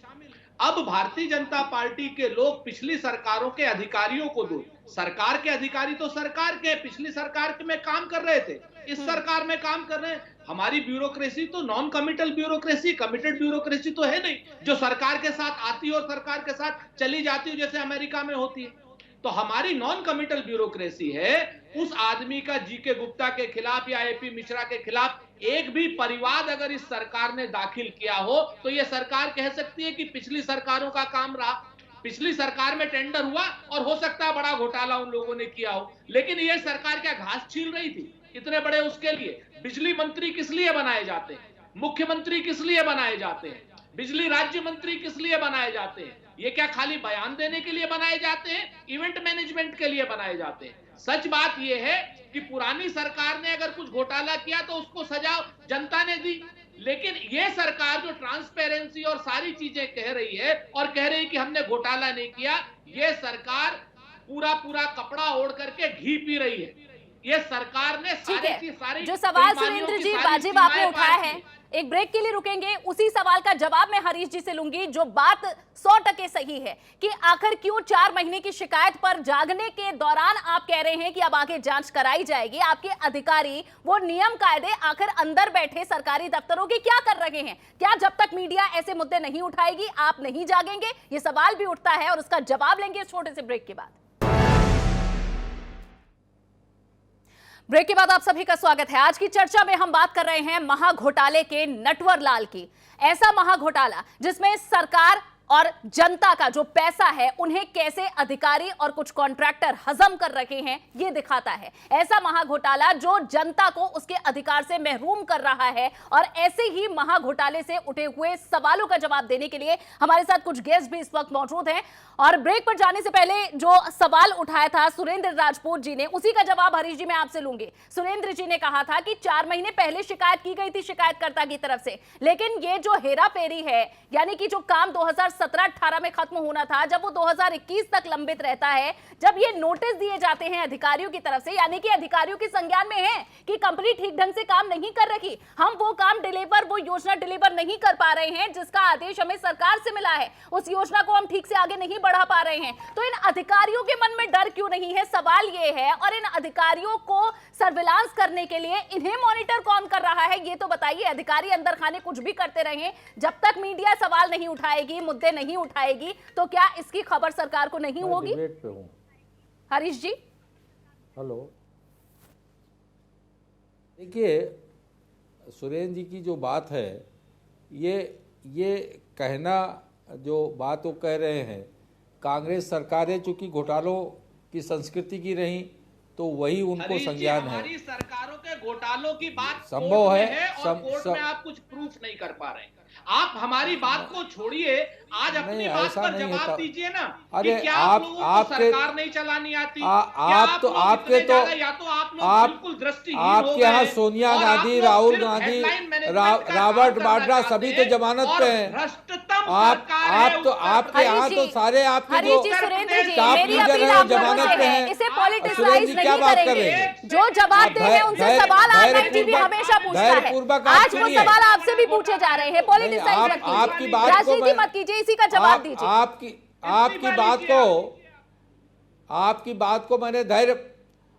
अब भारतीय जनता पार्टी के लोग पिछली सरकारों के अधिकारियों को दो, सरकार के अधिकारी तो सरकार के पिछली सरकार में काम कर रहे थे, इस सरकार में काम कर रहे हैं। हमारी ब्यूरोक्रेसी तो non committal bureaucracy, committed bureaucracy तो है नहीं, जो सरकार के साथ आती है और सरकार के साथ चली जाती है, जैसे अमेरिका में होती है। तो हमारी नॉन कमिटल ब्यूरोक्रेसी है। उस आदमी का जीके गुप्ता के खिलाफ या एपी मिश्रा के खिलाफ एक भी परिवाद अगर इस सरकार ने दाखिल किया हो तो यह सरकार कह सकती है कि पिछली सरकारों का काम रहा, पिछली सरकार में टेंडर हुआ और हो सकता है बड़ा घोटाला उन लोगों ने किया हो, लेकिन यह सरकार क्या घास छील रही थी इतने बड़े उसके लिए? बिजली मंत्री किस लिए बनाए जाते हैं, मुख्यमंत्री किस लिए बनाए जाते हैं, बिजली राज्य मंत्री किस लिए बनाए जाते हैं? ये क्या खाली बयान देने के लिए बनाए जाते हैं? इवेंट मैनेजमेंट के लिए बनाए जाते हैं? सच बात यह है कि पुरानी सरकार ने अगर कुछ घोटाला किया तो उसको सजा जनता ने दी, लेकिन ये सरकार जो ट्रांसपेरेंसी और सारी चीजें कह रही है और कह रही है कि हमने घोटाला नहीं किया, ये सरकार पूरा पूरा कपड़ा ओढ़ करके घी पी रही है। ये सरकार ने सारी जो सवाल सुरेंद्र जी वाजिब आपने उठाया है, एक ब्रेक के लिए रुकेंगे, उसी सवाल का जवाब मैं हरीश जी से लूंगी। जो बात 100% सही है कि आखिर क्यों 4 महीने की शिकायत पर जागने के दौरान आप कह रहे हैं कि अब आगे जांच कराई जाएगी, आपके अधिकारी वो नियम कायदे आखिर अंदर बैठे सरकारी दफ्तरों के क्या कर रहे हैं? क्या जब तक मीडिया ऐसे मुद्दे नहीं उठाएगी आप नहीं जागेंगे? ये सवाल भी उठता है और उसका जवाब लेंगे छोटे से ब्रेक के बाद। ब्रेक के बाद आप सभी का स्वागत है। आज की चर्चा में हम बात कर रहे हैं महाघोटाले के नटवर लाल की। ऐसा महाघोटाला जिसमें सरकार और जनता का जो पैसा है उन्हें कैसे अधिकारी और कुछ कॉन्ट्रैक्टर हजम कर रहे हैं ये दिखाता है। ऐसा महाघोटाला जो जनता को उसके अधिकार से महरूम कर रहा है। और ऐसे ही महाघोटाले से उठे हुए सवालों का जवाब देने के लिए हमारे साथ कुछ गेस्ट भी इस वक्त मौजूद हैं। और ब्रेक पर जाने से पहले जो सवाल उठाया था सुरेंद्र राजपूत जी ने, उसी का जवाब हरीश जी मैं आपसे लूंगी। सुरेंद्र जी ने कहा था कि 4 महीने पहले शिकायत की गई थी शिकायतकर्ता की तरफ से, लेकिन ये जो हेरा फेरी है यानी कि जो काम 2017-18 में खत्म होना था, जब वो 2021 तक लंबित रहता है, जब ये नोटिस दिए जाते हैं अधिकारियों की तरफ से, यानी कि अधिकारियों के संज्ञान में है कि कंपनी ठीक ढंग से काम नहीं कर रही, हम वो काम डिलीवर, वो योजना डिलीवर नहीं कर पा रहे हैं जिसका आदेश हमें सरकार से मिला है, उस योजना को हम ठीक से आगे नहीं बढ़ा पा रहे हैं। तो इन अधिकारियों के मन में डर क्यों नहीं है? सवाल ये है। और इन अधिकारियों को सर्विलांस करने के लिए इन्हें मॉनिटर कौन कर रहा है ये तो बताइए। अधिकारी अंदर खाने कुछ भी करते रहे, जब तक मीडिया सवाल नहीं उठाएगी, मुद्दे नहीं उठाएगी, तो क्या इसकी खबर सरकार को नहीं होगी? हरीश जी हेलो, देखिए सुरेंद्र जी की जो बात है, ये कहना जो बात वो कह रहे हैं, कांग्रेस सरकारें चूंकि घोटालों की संस्कृति की रही तो वही उनको संज्ञान है। हमारी सरकारों के घोटालों की बात संभव है और कोर्ट में आप कुछ प्रूफ नहीं कर पा रहे हैं। आप हमारी बात को छोड़िए, आज अपनी बात पर जवाब दीजिए ना। अरे क्या आप लोगों को सरकार नहीं चलानी आती? आप तो आपके तो या तो आप लोग बिल्कुल दृष्टिहीन हो गए, आपके यहाँ सोनिया गांधी, राहुल गांधी, रॉबर्ट वाड्रा सभी तो जमानत पे हैं। आप तो आपके यहाँ तो सारे आपके जो स्टाफ लीडर हैं जमानत पे हैं। इसे पॉलिटिसाइज नहीं करेंगे। जो जवाब दे रहे उनसे सवाल आप टीवी हमेशा पूछता है। आज वो सवाल आपसे भी पूछे जा रहे हैं, पॉलिटिसाइज मत कीजिए, राजनीति मत कीजिए, इसी का जवाब दीजिए। आपकी बात को मैंने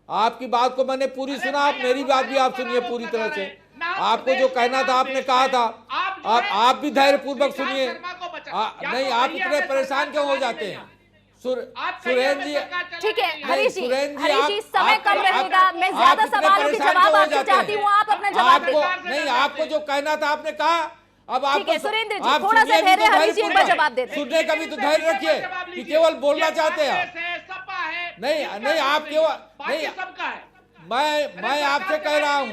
आपकी बात को मैंने पूरी सुना, आप मेरी बात भी आप सुनिए पूरी तरह से। आपको जो कहना था आपने कहा था, आप भी धैर्य पूर्वक सुनिए। नहीं, आप इतने परेशान क्यों हो जाते हैं? सुरेंद्र जी ठीक है, हरीश जी समय कम रहेगा, मैं ज्यादा सवालों के जवाब आपसे चाहती हूँ, आप अपना जवाब दें। नहीं, आपको जो कहना था आपने कहा। अब आप सुरेंद्र जी थोड़ा सा धैर्य, हरीश जी एक बार जवाब दे दें। सुनने का भी तो धैर्य रखिए कि केवल बोलना चाहते हैं। नहीं, आप केवल नहीं, मैं आपसे कह रहा हूँ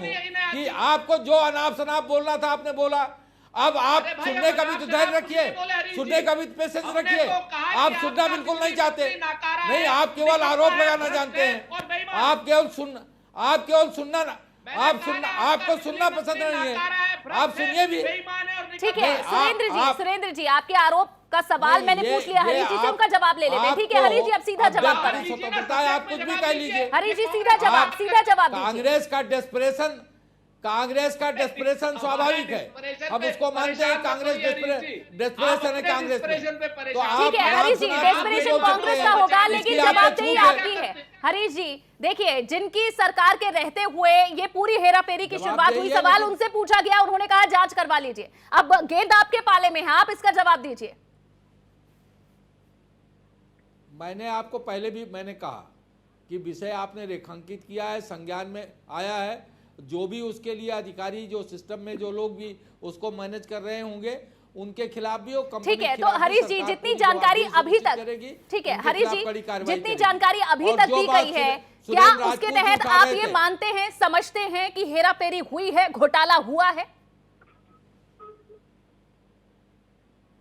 कि आपको जो अनाप शनाप बोलना था आपने बोला। अब आप सुनने का भी तो धैर्य रखिए, सुनने का भी पेशेंस रखिए। आप सुनना बिल्कुल नहीं चाहते। नहीं, आप केवल आरोप लगाना जानते हैं। आप केवल सुनना आपको सुनना पसंद नहीं है। आप सुनिए भी। ठीक है सुरेंद्र जी आपके आरोप का सवाल मैंने पूछ लिया, हरीश जी से उनका जवाब ले लेते हैं। ठीक है हरीश जी, अब सीधा जवाब करें। स्वतंत्रता है, आप कुछ भी कह लीजिए। हरीश जी सीधा जवाब दीजिए। कांग्रेस का डेस्परेशन कांग्रेस का डेस्परेशन स्वाभाविक है, हम उसको मानते हैं। कांग्रेस डेस्परेशन है कांग्रेस में। तो आप ठीक है हरीश जी, डेस्परेशन कांग्रेस का होगा, लेकिन जवाबदेही आपकी है। हरीश जी देखिए, जिनकी सरकार के रहते हुए ये पूरी हेराफेरी की शुरुआत हुई, सवाल उनसे पूछा गया, उन्होंने कहा जांच करवा लीजिए। अब गेंद आपके पाले में है, आप इसका जवाब दीजिए। मैंने आपको पहले भी मैंने कहा कि विषय आपने रेखांकित किया है, संज्ञान में आया है। जो भी उसके लिए अधिकारी, जो सिस्टम में जो लोग भी उसको मैनेज कर रहे होंगे, उनके खिलाफ भी, ठीक है। तो हरीश जी जितनी जानकारी अभी तक, ठीक है हरीश जी जितनी जानकारी अभी तक दी गई है, क्या उसके तहत आप ये मानते हैं, समझते हैं कि हेराफेरी हुई है, घोटाला हुआ है?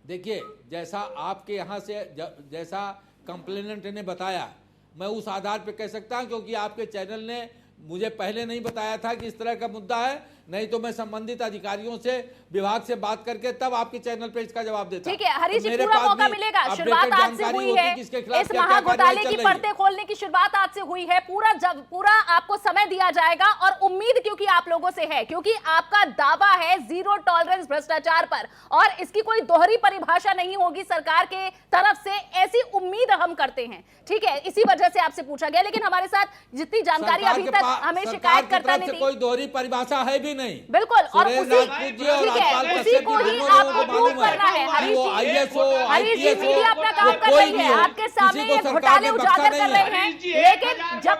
देखिए, जैसा आपके यहाँ से जैसा कंप्लेनेंट ने बताया, मैं उस आधार पे कह सकता हूं, क्योंकि आपके चैनल ने मुझे पहले नहीं बताया था कि इस तरह का मुद्दा है, नहीं तो मैं संबंधित अधिकारियों से, विभाग से बात करके तब आपके चैनल पे इसका जवाब देता। ठीक है हरीश जी, पूरा मौका मिलेगा। शुरुआत आज से हुई है, इस महाघोटाले की परतें खोलने की शुरुआत आज से हुई है। पूरा आपको समय दिया जाएगा, और उम्मीद क्योंकि आप लोगों से है, क्योंकि आपका दावा है जीरो टॉलरेंस भ्रष्टाचार पर, और इसकी कोई दोहरी परिभाषा नहीं होगी सरकार के तरफ से, ऐसी उम्मीद हम करते हैं। ठीक है, इसी वजह से आपसे पूछा गया। लेकिन हमारे साथ जितनी जानकारी अभी तक हमें शिकायतकर्ता ने दी, कोई दोहरी परिभाषा है भी नहीं। बिल्कुल, और उसी को ही आपको प्रूव करना है। हरीश जी मीडिया अपना काम कर रही है, आपके सामने ये घोटाले उजागर कर रहे हैं, लेकिन जब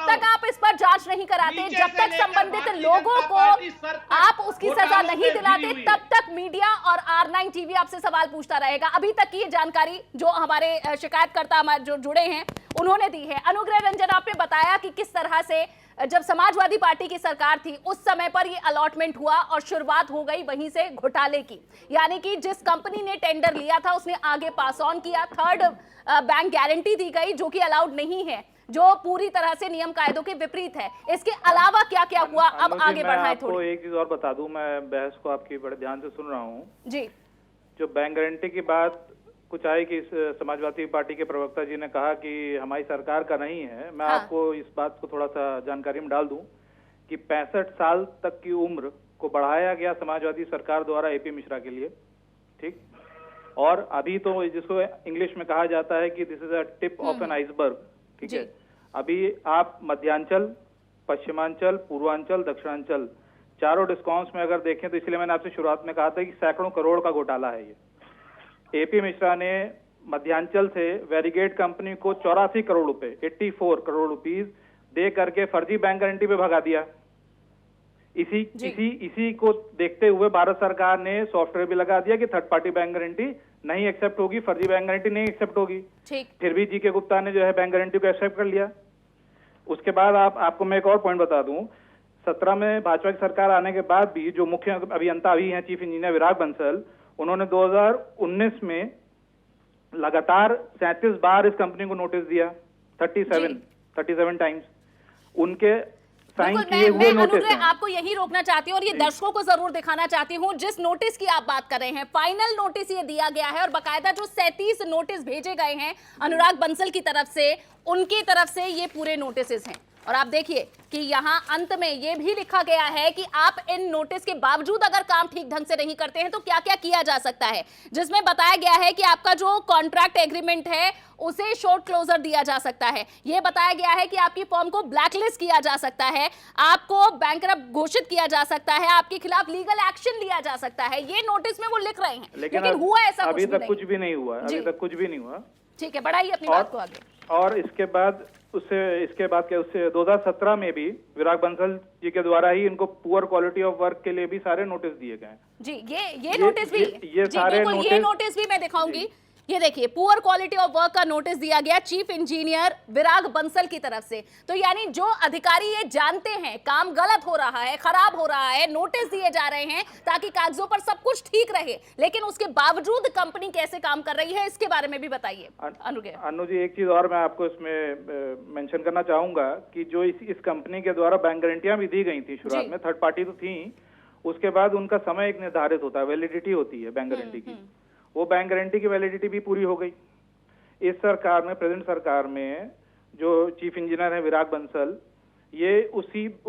तक आप इस पर जांच नहीं कराते, जब तक संबंधित लोगों को आप उसकी सजा नहीं दिलाते, तब तक मीडिया और R9 टीवी आपसे सवाल पूछता रहेगा। अभी तक की ये जानकारी जो हमारे शिकायतकर्ता हमारे जो जुड़े हैं उन्होंने दी है। अनुग्रह रंजन, आपने बताया कि किस तरह से जब समाजवादी पार्टी की सरकार थी उस समय पर ये अलॉटमेंट हुआ और शुरुआत हो गई वहीं से घोटाले की। यानी कि जिस कंपनी ने टेंडर लिया था उसने आगे पास ऑन किया, थर्ड बैंक गारंटी दी गई जो कि अलाउड नहीं है, जो पूरी तरह से नियम कायदों के विपरीत है। इसके अलावा क्या क्या हुआ, अब आगे बढ़ाएं थोड़ी। एक चीज और बता दूं, मैं बहस को आपकी बड़े ध्यान से सुन रहा हूँ जी। जो बैंक गारंटी की बात कुछ आई कि समाजवादी पार्टी के प्रवक्ता जी ने कहा कि हमारी सरकार का नहीं है। मैं आपको इस बात को थोड़ा सा जानकारी में डाल दूं कि 65 साल तक की उम्र को बढ़ाया गया समाजवादी सरकार द्वारा एपी मिश्रा के लिए, ठीक। और अभी तो जिसको इंग्लिश में कहा जाता है कि this is a tip of an iceberg, ठीक है। अभी आप मध्यांचल, पश्चिमांचल, पूर्वांचल, दक्षिणांचल चारों डिस्काउंट्स में अगर देखें तो इसलिए मैंने आपसे शुरुआत में कहा था कि सैकड़ों करोड़ का घोटाला है ये। एपी मिश्रा ने मध्यांचल से वेरीगेट कंपनी को 84 करोड़ रुपए, 84 करोड़ रुपीस दे करके फर्जी बैंक गारंटी पे भगा दिया। इसी को देखते हुए भारत सरकार ने सॉफ्टवेयर भी लगा दिया कि थर्ड पार्टी बैंक गारंटी नहीं एक्सेप्ट होगी, फर्जी बैंक गारंटी नहीं एक्सेप्ट होगी। फिर भी जी के गुप्ता ने जो है बैंक गारंटी को एक्सेप्ट कर लिया। उसके बाद आपको मैं एक और पॉइंट बता दूं, 17 में भाजपा की सरकार आने के बाद भी जो मुख्य अभियंता अभी हैं चीफ इंजीनियर विराग बंसल, उन्होंने 2019 में लगातार 37 बार इस कंपनी को नोटिस दिया, 37 टाइम्स उनके साइन किए हुए नोटिस हैं। आपको यही रोकना चाहती हूँ और ये दर्शकों को जरूर दिखाना चाहती हूँ, जिस नोटिस की आप बात कर रहे हैं फाइनल नोटिस ये दिया गया है, और बकायदा जो 37 नोटिस भेजे गए हैं अनुराग बंसल की तरफ से, उनकी तरफ से ये पूरे नोटिस हैं। और आप देखिए कि यहां अंत में यह भी लिखा गया है कि आप इन नोटिस के बावजूद अगर काम ठीक ढंग से नहीं करते हैं तो क्या क्या किया जा सकता है, जिसमें बताया गया है कि आपका जो कॉन्ट्रैक्ट एग्रीमेंट है उसे शॉर्ट क्लोजर दिया जा सकता है। यह बताया गया है कि आपकी फर्म को ब्लैकलिस्ट किया जा सकता है, आपको बैंकरप्ट घोषित किया जा सकता है, आपके खिलाफ लीगल एक्शन लिया जा सकता है। ये नोटिस में वो लिख रहे हैं, लेकिन हुआ ऐसा अभी तक कुछ भी नहीं हुआ, अभी तक कुछ भी नहीं हुआ। ठीक है, बढ़ाइए अपनी बात को आगे। और इसके बाद 2017 में भी विराग बंसल जी के द्वारा ही इनको पुअर क्वालिटी ऑफ वर्क के लिए भी सारे नोटिस दिए गए। जी, ये नोटिस भी, ये नोटिस भी मैं दिखाऊंगी। ये देखिए, पुअर क्वालिटी ऑफ वर्क का नोटिस दिया गया चीफ इंजीनियर विराग बंसल की तरफ से। तो यानी जो अधिकारी ये जानते हैं काम गलत हो रहा है, खराब हो रहा है, नोटिस दिए जा रहे हैं ताकि कागजों पर सब कुछ ठीक रहे, लेकिन उसके बावजूद कंपनी कैसे काम कर रही है इसके बारे में भी बताइए। अनु जी, एक चीज और मैं आपको इसमें मेंशन करना चाहूंगा कि जो इस कंपनी के द्वारा बैंक गारंटियां भी दी गई थी शुरुआत में, थर्ड पार्टी तो थी, उसके बाद उनका समय एक निर्धारित होता है, वैलिडिटी होती है बैंक गारंटी की। वो बैंक गारंटी की वैलिडिटी भी पूरी हो गई। इस सरकार में, प्रेजेंट सरकार में जो चीफ इंजीनियर है विराग बंसल, ये उस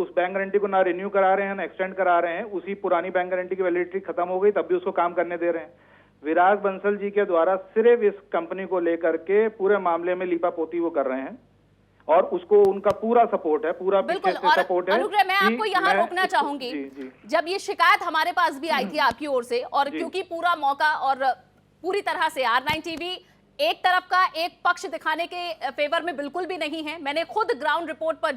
बैंक गारंटी को ना रिन्यू करा रहे हैं ना एक्सटेंड करा रहे हैं, उसी पुरानी बैंक गारंटी की वैलिडिटी खत्म हो गई तब भी उसको काम करने दे रहे हैं। विराग बंसल जी के द्वारा सिर्फ इस कंपनी को लेकर के पूरे मामले में लीपापोती वो कर रहे हैं और उसको उनका पूरा सपोर्ट है, पूरा बिल्कुल। पीछे और से सपोर्ट है। अनुग्रह, मैं आपको यहाँ रोकना चाहूंगी। जी। जब ये शिकायत हमारे पास भी आई थी आपकी ओर से, और क्योंकि पूरा मौका और पूरी तरह से R9 टीवी एक तरफ का एक पक्ष दिखाने के फेवर में बिल्कुल भी नहीं है। मैंने खुद ग्राउंड पर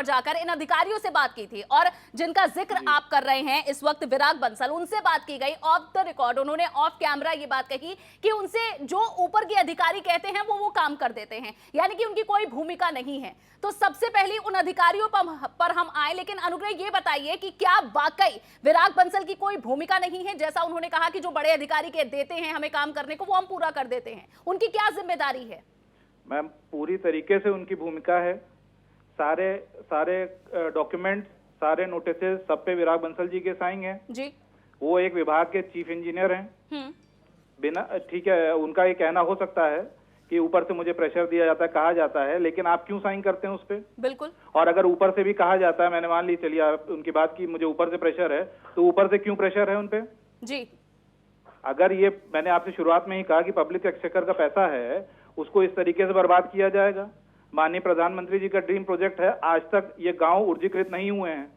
जाकर इन अधिकारियों से बात की थी, और जिनका जिक्र आप कर रहे हैं इस वक्त विराग बंसल, उनसे बात की गई ऑफ द रिकॉर्ड। उन्होंने ऑफ कैमरा ये बात कही कि उनसे जो ऊपर के अधिकारी कहते हैं वो काम कर देते हैं, यानी कि उनकी कोई भूमिका नहीं है। तो सबसे पहले उन अधिकारियों पर हम आए, लेकिन अनुग्रह ये बताइए कि क्या वाकई विराग बंसल की कोई भूमिका नहीं है? जैसा उन्होंने कहा कि जो बड़े अधिकारी के देते हैं हमें काम करने को, वो हम पूरा कर देते हैं, उनकी क्या जिम्मेदारी है? मैम, पूरी तरीके से उनकी भूमिका है। सारे डॉक्यूमेंट्स, सारे नोटिसेस सब पे विराग बंसल जी के साइन हैं जी। वो एक विभाग के चीफ इंजीनियर हैं। बिना, ठीक है, उनका ये कहना हो सकता है कि ऊपर से मुझे प्रेशर दिया जाता है, कहा जाता है, लेकिन आप क्यों साइन करते हैं उस पे? बिल्कुल। और अगर ऊपर से भी कहा जाता है, मैंने मान ली, चलिए आप उनकी बात की, मुझे ऊपर से प्रेशर है, तो ऊपर से क्यों प्रेशर है उन पे? जी। अगर ये, मैंने आपसे शुरुआत में ही कहा कि पब्लिक एक्सचेकर का पैसा है, उसको इस तरीके से बर्बाद किया जाएगा। माननीय प्रधानमंत्री जी का ड्रीम प्रोजेक्ट है, आज तक ये गांव ऊर्जीकृत नहीं हुए हैं।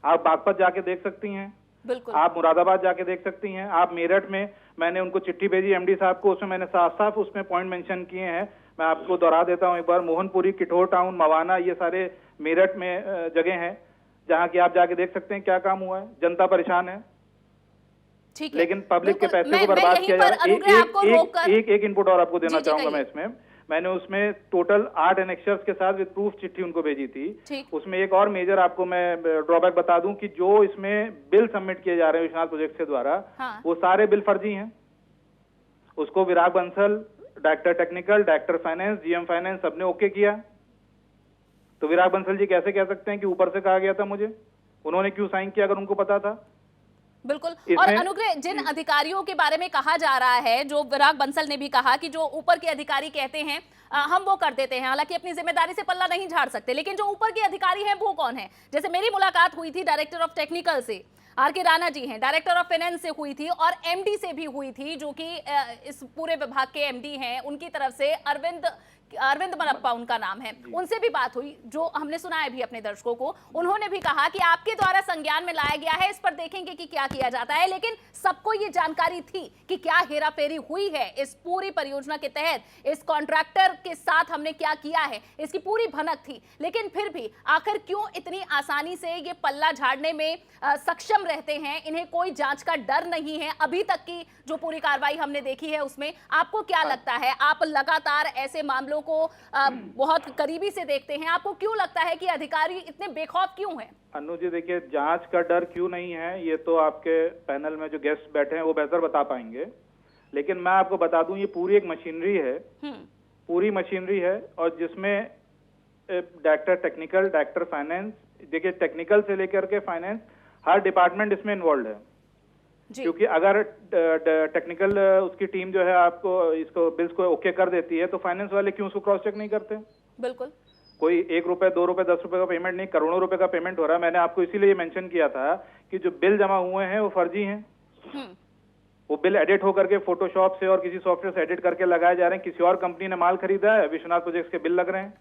आप बागपत जाके देख सकती हैं, बिल्कुल। आप मुरादाबाद जाके देख सकती हैं, आप मेरठ में, मैंने उनको चिट्ठी भेजी एमडी साहब को, उसमें मैंने साफ साफ उसमें पॉइंट मेंशन किए हैं। मैं आपको दोहरा देता हूं एक बार, मोहनपुरी, किठोर टाउन, मवाना, ये सारे मेरठ में जगह हैं जहां की आप जाके देख सकते हैं क्या काम हुआ है। जनता परेशान है, ठीक है, लेकिन पब्लिक के पैसे को बर्बाद किया जा रहा है। एक इनपुट और आपको देना चाहूंगा मैं इसमें। मैंने उसमें टोटल 8 एनेक्सर्स के साथ विद प्रूफ चिट्ठी उनको भेजी थी। उसमें एक और मेजर आपको मैं ड्रॉबैक बता दूं कि जो इसमें बिल सबमिट किए जा रहे हैं विश्वनाथ प्रोजेक्ट के द्वारा, वो सारे बिल फर्जी हैं। उसको Virag Bansal, director technical, director finance, GM finance सबने ओके किया। तो विराग बंसल जी कैसे कह सकते हैं कि ऊपर से कहा गया था मुझे? उन्होंने क्यों साइन किया अगर उनको पता था? बिल्कुल। और अनुग्रह, जिन अधिकारियों के बारे में कहा जा रहा है, जो विराग बंसल ने भी कहा कि जो ऊपर के अधिकारी कहते हैं हम वो कर देते हैं, हालांकि अपनी जिम्मेदारी से पल्ला नहीं झाड़ सकते, लेकिन जो ऊपर के अधिकारी हैं वो कौन है? जैसे मेरी मुलाकात हुई थी डायरेक्टर ऑफ टेक्निकल से, आर.के. राणा जी हैं, डायरेक्टर ऑफ फाइनेंस से हुई थी, और एमडी से भी हुई थी, जो कि इस पूरे विभाग के एमडी हैं, उनकी तरफ से अरविंद मनप्पा उनका नाम है, उनसे भी बात हुई, जो हमने सुना है भी अपने दर्शकों को। उन्होंने भी कहा कि आपके द्वारा संज्ञान में लाया गया है, इस पर देखेंगे कि क्या किया जाता है। लेकिन सबको ये जानकारी थी कि क्या हेराफेरी हुई है इस पूरी परियोजना के तहत, इस कॉन्ट्रैक्टर के साथ हमने क्या किया है, इसकी पूरी भनक थी। लेकिन फिर भी आखिर क्यों इतनी आसानी से ये पल्ला झाड़ने में सक्षम रहते हैं? इन्हें कोई जांच का डर नहीं है? अभी तक की जो पूरी कार्रवाई हमने देखी है उसमें आपको क्या लगता है? आप लगातार ऐसे मामलों को बहुत करीबी से देखते हैं, आपको क्यों लगता है कि अधिकारी इतने बेखौफ क्यों हैं? अनु जी, देखिए, जांच का डर क्यों नहीं है ये तो आपके पैनल में जो गेस्ट बैठे हैं वो बेहतर बता पाएंगे, लेकिन मैं आपको बता दूं ये पूरी एक मशीनरी है, पूरी मशीनरी है, और जिसमें डायरेक्टर टेक्निकल, डायरेक्टर फाइनेंस, देखिए टेक्निकल से लेकर के फाइनेंस हर डिपार्टमेंट इसमें इन्वॉल्व है। क्योंकि अगर टेक्निकल उसकी टीम जो है आपको इसको बिल्स को ओके कर देती है, तो फाइनेंस वाले क्यों उसको क्रॉस चेक नहीं करते? बिल्कुल। कोई 1 रुपए, 2 रुपए, 10 रुपए का पेमेंट नहीं, करोड़ों रुपए का पेमेंट हो रहा है। मैंने आपको इसीलिए मेंशन किया था कि जो बिल जमा हुए हैं वो फर्जी हैं। वो बिल एडिट होकर के फोटोशॉप से और किसी सॉफ्टवेयर से एडिट करके लगाए जा रहे हैं। किसी और कंपनी ने माल खरीदा है, विश्वनाथ प्रोजेक्ट्स के बिल लग रहे हैं।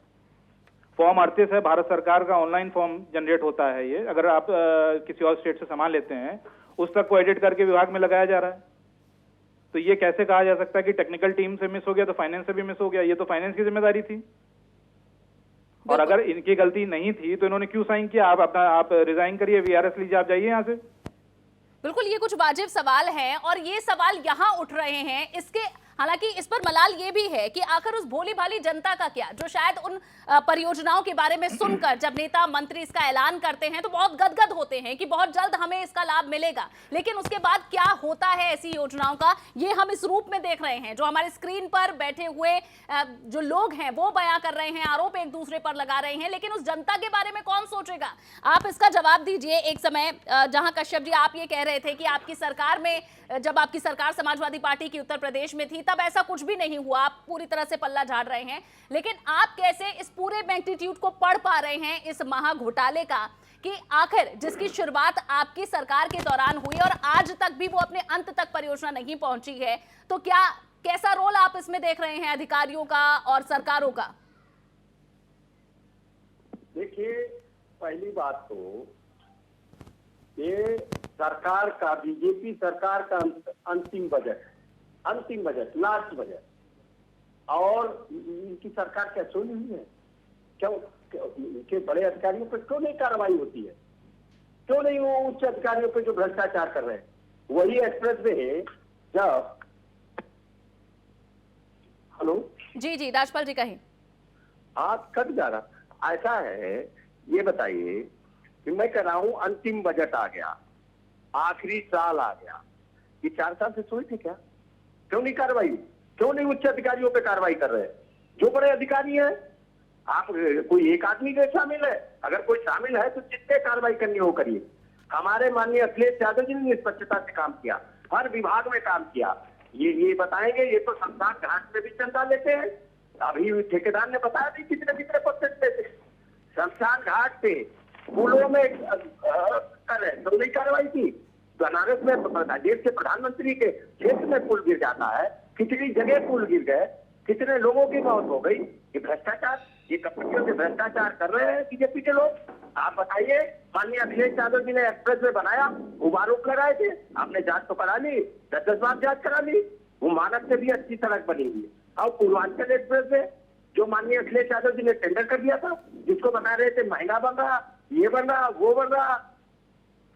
फॉर्म 38 है, भारत सरकार का ऑनलाइन फॉर्म जनरेट होता है ये। अगर आप किसी और स्टेट से सामान लेते हैं, उस तक को एडिट करके विभाग में लगाया जा रहा है। तो ये कैसे कहा जा सकता है कि टेक्निकल टीम से मिस हो गया तो फाइनेंस से भी मिस हो गया? ये तो फाइनेंस की जिम्मेदारी थी। और अगर इनकी गलती नहीं थी तो इन्होंने क्यों साइन किया? आप रिजाइन करिए, वीआरएस लीजिए, आप जाइए यहाँ से। बिल्कुल, ये कुछ वाजिब सवाल हैं, और ये सवाल यहाँ उठ रहे हैं। इसके हालांकि इस पर मलाल ये भी है कि आखिर उस भोली भाली जनता का क्या, जो शायद उन परियोजनाओं के बारे में सुनकर जब नेता मंत्री इसका ऐलान करते हैं तो बहुत गदगद होते हैं कि बहुत जल्द हमें इसका लाभ मिलेगा, लेकिन उसके बाद क्या होता है ऐसी योजनाओं का, ये हम इस रूप में देख रहे हैं। जो हमारे स्क्रीन पर बैठे हुए जो लोग हैं वो बयां कर रहे हैं, आरोप एक दूसरे पर लगा रहे हैं, लेकिन उस जनता के बारे में कौन सोचेगा? आप इसका जवाब दीजिए। एक समय जहां कश्यप जी आप ये कह रहे थे कि आपकी सरकार में, जब आपकी सरकार समाजवादी पार्टी की उत्तर प्रदेश में थी, तब ऐसा कुछ भी नहीं हुआ, आप पूरी तरह से पल्ला झाड़ रहे हैं, लेकिन आप कैसे इस पूरे मैग्नीट्यूड को पढ़ पा रहे हैं इस महा घोटाले का, कि आखिर जिसकी शुरुआत आपकी सरकार के दौरान हुई और आज तक भी वो अपने अंत तक परियोजना नहीं पहुंची है, तो क्या कैसा रोल आप इसमें देख रहे हैं अधिकारियों का और सरकारों का? देखिए, पहली बात तो ये सरकार का, बीजेपी सरकार का अंतिम बजट, लास्ट बजट, और इनकी सरकार क्या सोनी हुई है? क्यों इनके बड़े अधिकारियों पर क्यों नहीं कार्रवाई होती है? क्यों नहीं वो उच्च अधिकारियों पे जो भ्रष्टाचार कर रहे हैं? वही एक्सप्रेस वे जब, हेलो जी जी राजपाल जी कहें। हाथ कट जा रहा, ऐसा है, ये बताइए कि मैं कह रहा हूं अंतिम बजट आ गया, आखिरी साल आ गया, ये 4 साल से सोए थे क्या? क्यों नहीं कार्रवाई? क्यों नहीं उच्च अधिकारियों पे कार्रवाई कर रहे हैं? जो बड़े अधिकारी हैं, आप कोई एक आदमी के शामिल है? अगर कोई शामिल है तो जितने कार्रवाई करनी हो करिए। हमारे माननीय अखिलेश यादव जी ने निष्पक्षता से काम किया, हर विभाग में काम किया। ये बताएंगे, ये तो शमशान घाट में भी चंदा लेते हैं। अभी ठेकेदार ने बताया नहीं कितने कितने परसेंट लेते। शमशान घाट पे पुलों में करे तो नहीं कार्रवाई की। बनारस में देश के प्रधानमंत्री के क्षेत्र में पुल गिर जाता है, कितनी जगह पुल गिर गए, कितने लोगों की मौत हो गई। ये भ्रष्टाचार, ये कंपनियों से भ्रष्टाचार कर रहे हैं बीजेपी के लोग। आप बताइए, माननीय अखिलेश यादव जी ने एक्सप्रेस वे बनाया, वो आरोप लगाए थे, आपने जांच तो करा ली, 10 बार जांच करा ली, वो मानक से भी अच्छी सड़क बनी हुई है। और पूर्वांचल एक्सप्रेस वे जो माननीय अखिलेश यादव जी ने टेंडर कर दिया था, जिसको बता रहे थे महंगा बन रहा, ये बन रहा, वो बन रहा,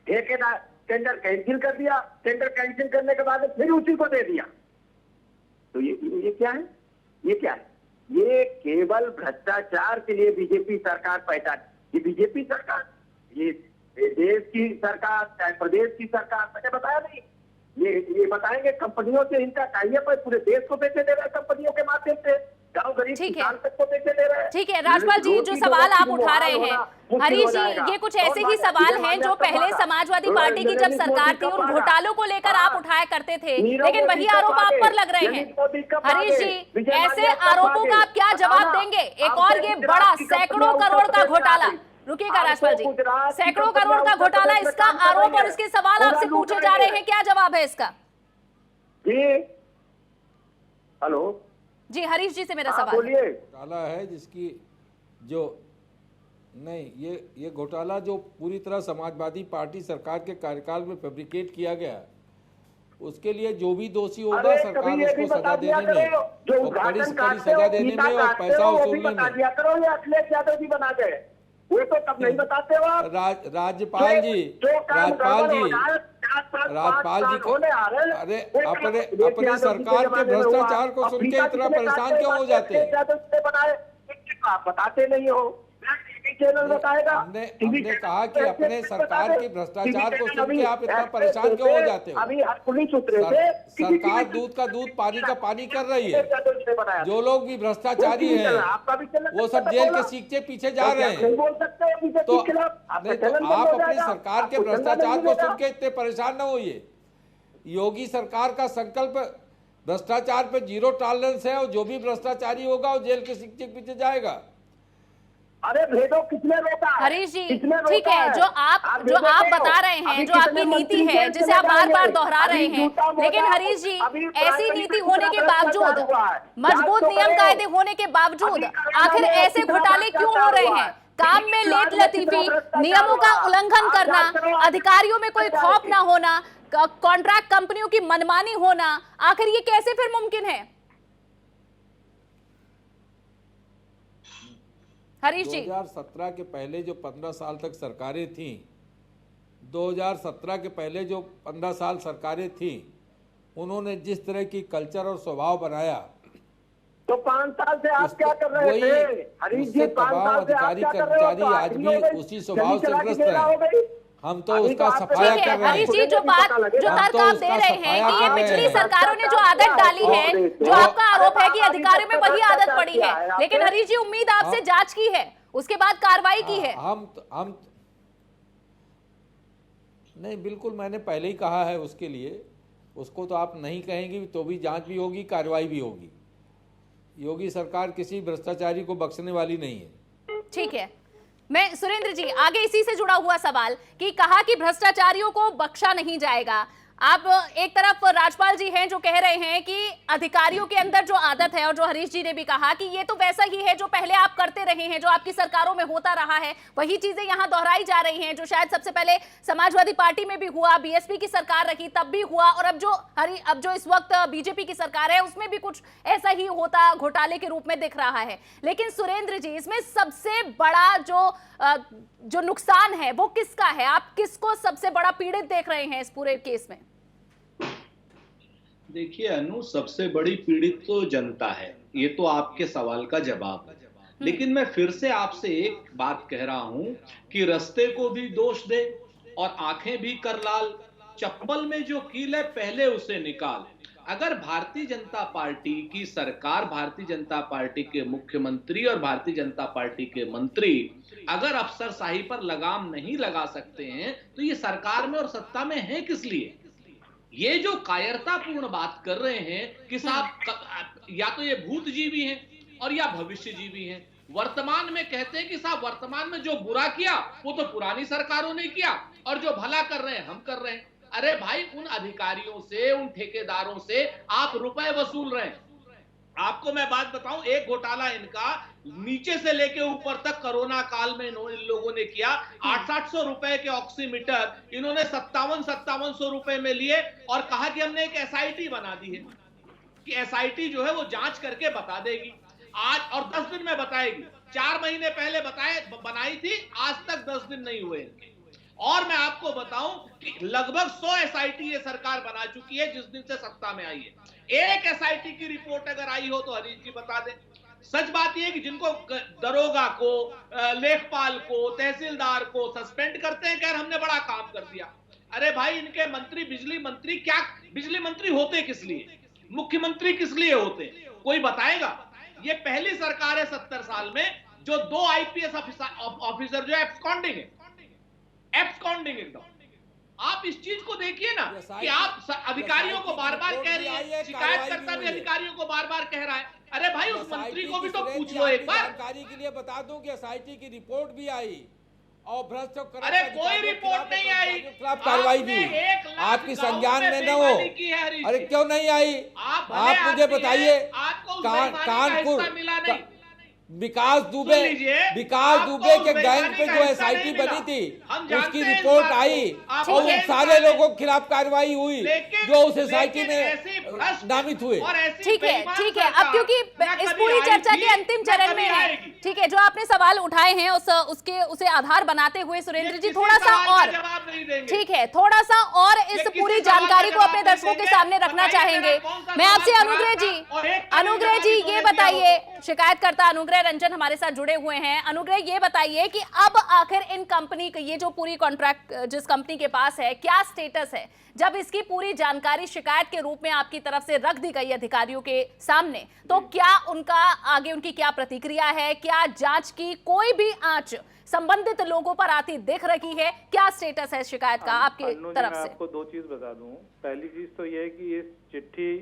ठेकेदार टेंडर कैंसिल कर दिया। टेंडर कैंसिल करने के बाद फिर उसी को दे दिया। तो ये क्या है? ये क्या है? ये केवल भ्रष्टाचार के लिए बीजेपी सरकार पहचान। ये बीजेपी सरकार, ये देश की सरकार, चाहे प्रदेश की सरकार, मैंने बताया नहीं। ये बताएंगे कंपनियों से इनका टाइप है, पूरे देश को पैसे दे रहे हैं कंपनियों के माध्यम से, गाँव गरीब किसान तक को पैसे दे रहे हैं। ठीक है राजपाल जी, जो सवाल आप उठा रहे हैं हरीश जी, ये कुछ ऐसे ही सवाल हैं जो पहले समाजवादी पार्टी की जब सरकार थी उन घोटालों को लेकर आप उठाया करते थे, लेकिन वही आरोप आप पर लग रहे हैं। हरीश जी, ऐसे आरोपों का आप क्या जवाब देंगे? एक और ये बड़ा सैकड़ों करोड़ का घोटाला, रुकिएगा राजपाल जी, सैकड़ों करोड़ का घोटाला, इसका आरोप और इसके सवाल आपसे पूछे जा रहे हैं, क्या जवाब है इसका? जी हेलो जी हरीश जी से मेरा सवाल बोलिए। घोटाला है जिसकी जो नहीं, ये घोटाला जो पूरी तरह समाजवादी पार्टी सरकार के कार्यकाल में फैब्रिकेट किया गया, उसके लिए जो भी दोषी होगा सरकार उसको सजा देने में, और कड़ी से कड़ी सजा देने में और पैसा वसूलने में। अखिलेश यादव जी बना गए, वो तो तब नहीं बताते हो आप। राज्यपाल जी अरे अपने सरकार के भ्रष्टाचार को सुन के इतना परेशान क्यों हो जाते हैं? आप बताते नहीं हो, चैनल बताएगा। हमने कहा कि अपने सरकार के भ्रष्टाचार को सुन के आप इतना परेशान क्यों हो जाते हो? अभी पुलिस उतरे थे, सरकार दूध का दूध पानी का पानी कर रही है। जो लोग भी भ्रष्टाचारी हैं वो सब जेल के सीखे पीछे जा रहे हैं। तो आप अपनी सरकार के भ्रष्टाचार को सुन के इतने परेशान न होइए। योगी सरकार का संकल्प भ्रष्टाचार पे 0 टॉलरेंस है, और जो भी भ्रष्टाचारी होगा वो जेल के सीखे पीछे जाएगा। अरे भेदो किसने रोका? हरीश जी ठीक है, जो आप बता रहे हैं, जो आपकी नीति है जिसे आप बार बार दोहरा रहे हैं, लेकिन हरीश जी ऐसी नीति होने के बावजूद, मजबूत नियम कायदे होने के बावजूद आखिर ऐसे घोटाले क्यों हो रहे हैं? काम में लेट लतीफी, नियमों का उल्लंघन करना, अधिकारियों में कोई खौफ ना होना, कॉन्ट्रैक्ट कंपनियों की मनमानी होना, आखिर ये कैसे फिर मुमकिन है? हरीश जी 2017 के पहले जो 15 साल तक सरकारें थीं, 2017 के पहले जो 15 साल सरकारें थीं, उन्होंने जिस तरह की कल्चर और स्वभाव बनाया, तो 5 साल से आप क्या कर रहे थे? हरीश जी 5 साल से आप क्या कर रहे हो? कर्मचारी आज भी उसी स्वभाव से ग्रस्त हैं। हम तो उसका सफाया कर रहे हैं। हरीश जी जो तर्क आप दे रहे हैं कि ये पिछली सरकारों ने जो आदत डाली है, जो आपका आरोप है कि अधिकारियों में वही आदत पड़ी है, लेकिन हरीश जी उम्मीद आपसे जांच की है, उसके बाद कार्रवाई की है। हम नहीं, बिल्कुल मैंने पहले ही कहा है उसके लिए उसको तो आप नहीं कहेंगे तो भी जांच भी होगी, कार्रवाई भी होगी। योगी सरकार किसी भ्रष्टाचारी को बख्शने वाली नहीं है। ठीक है, मैं सुरेंद्र जी आगे इसी से जुड़ा हुआ सवाल कि कहा कि भ्रष्टाचारियों को बख्शा नहीं जाएगा। आप एक तरफ राजपाल जी हैं जो कह रहे हैं कि अधिकारियों के अंदर जो आदत है, और जो हरीश जी ने भी कहा कि ये तो वैसा ही है जो पहले आप करते रहे हैं, जो आपकी सरकारों में होता रहा है, वही चीजें यहां दोहराई जा रही हैं, जो शायद सबसे पहले समाजवादी पार्टी में भी हुआ, बीएसपी की सरकार रही तब भी हुआ, और अब जो इस वक्त बीजेपी की सरकार है उसमें भी कुछ ऐसा ही होता घोटाले के रूप में दिख रहा है। लेकिन सुरेंद्र जी, इसमें सबसे बड़ा जो नुकसान है वो किसका है? आप किसको सबसे बड़ा पीड़ित देख रहे हैं इस पूरे केस में? देखिए अनु, सबसे बड़ी पीड़ित तो जनता है, ये तो आपके सवाल का जवाब है। लेकिन मैं फिर से आपसे एक बात कह रहा हूं कि रास्ते को भी दोष दे और आंखें भी कर लाल, चप्पल में जो कील है पहले उसे निकाल। अगर भारतीय जनता पार्टी की सरकार, भारतीय जनता पार्टी के मुख्यमंत्री और भारतीय जनता पार्टी के मंत्री अगर अफसरशाही पर लगाम नहीं लगा सकते हैं तो ये सरकार में और सत्ता में है किस लिए? ये जो कायरतापूर्ण बात कर रहे हैं कि साहब या तो ये भूत जीवी हैं और या भविष्य जीवी हैं। वर्तमान में कहते हैं कि साहब वर्तमान में जो बुरा किया वो तो पुरानी सरकारों ने किया और जो भला कर रहे हैं हम कर रहे हैं। अरे भाई, उन अधिकारियों से, उन ठेकेदारों से आप रुपए वसूल रहे हैं। आपको मैं बात बताऊं, एक घोटाला इनका नीचे से लेके ऊपर तक कोरोना काल में इन लोगों ने किया। 800 रुपए के ऑक्सीमीटर इन्होंने 5700 रुपए में लिए और कहा कि हमने एक एसआईटी बना दी है कि एसआईटी जो है वो जांच करके बता देगी आज, और 10 दिन में बताएगी। 4 महीने पहले बनाई थी, आज तक 10 दिन नहीं हुए इनके। और मैं आपको बताऊं कि लगभग 100 एसआईटी ये सरकार बना चुकी है जिस दिन से सत्ता में आई है। एक एसआईटी की रिपोर्ट अगर आई हो तो हरीश जी बता दें। सच बात यह है कि जिनको दरोगा को, लेखपाल को, तहसीलदार को सस्पेंड करते हैं, कह हमने बड़ा काम कर दिया। अरे भाई, इनके मंत्री, बिजली मंत्री, क्या बिजली मंत्री होते किस लिए, मुख्यमंत्री किस लिए होते, कोई बताएगा? ये पहली सरकार है 70 साल में जो 2 आईपीएस ऑफिसर जो एब्सकॉन्डिंग है, एब्सकॉन्डिंग एकदम। आप इस चीज को देखिए ना कि आप अधिकारियों को बार बार कह रही है, शिकायतकर्ता भी अधिकारियों को बार बार कह रहा है। अरे भाई, उस मंत्री को भी तो पूछ लो एक बार। जानकारी के लिए बता दूं कि एसआईटी की रिपोर्ट भी आई और भ्रष्ट। अरे कोई रिपोर्ट नहीं आई, खिलाफ कार्रवाई भी आपकी संज्ञान में न हो। अरे क्यों नहीं आई? आप मुझे बताइए। कानपुर विकास दुबे के गैंग पे जो एसआईटी बनी थी उसकी रिपोर्ट आई और उन सारे लोगों के खिलाफ कार्रवाई हुई जो उस एसआईटी में नामित हुए। ठीक है, ठीक है। अब क्योंकि इस पूरी चर्चा के अंतिम चरण में है, ठीक है, जो आपने सवाल उठाए हैं उसे आधार बनाते हुए सुरेंद्र जी थोड़ा सा और, ठीक है, थोड़ा सा और इस पूरी जानकारी को अपने दर्शकों के सामने रखना चाहेंगे। मैं आपसे अनुग्रह जी ये बताइए, शिकायतकर्ता अनुग्रह रंजन हमारे साथ जुड़े हुए हैं। अनुग्रह, ये बताइए कि अब आखिर इन कंपनी का ये जो पूरी कॉन्ट्रैक्ट जिस कंपनी के पास है, क्या स्टेटस है? जब इसकी पूरी जानकारी शिकायत के रूप में आपकी तरफ से रख दी गई अधिकारियों के सामने, तो क्या उनकी क्या प्रतिक्रिया है? क्या जांच की कोई भी आंच संबंधित लोगों पर आती दिख रही है? क्या स्टेटस है शिकायत का आपकी तरफ से? आपको 2 चीज बता दूं। पहली चीज तो यह है कि इस चिट्ठी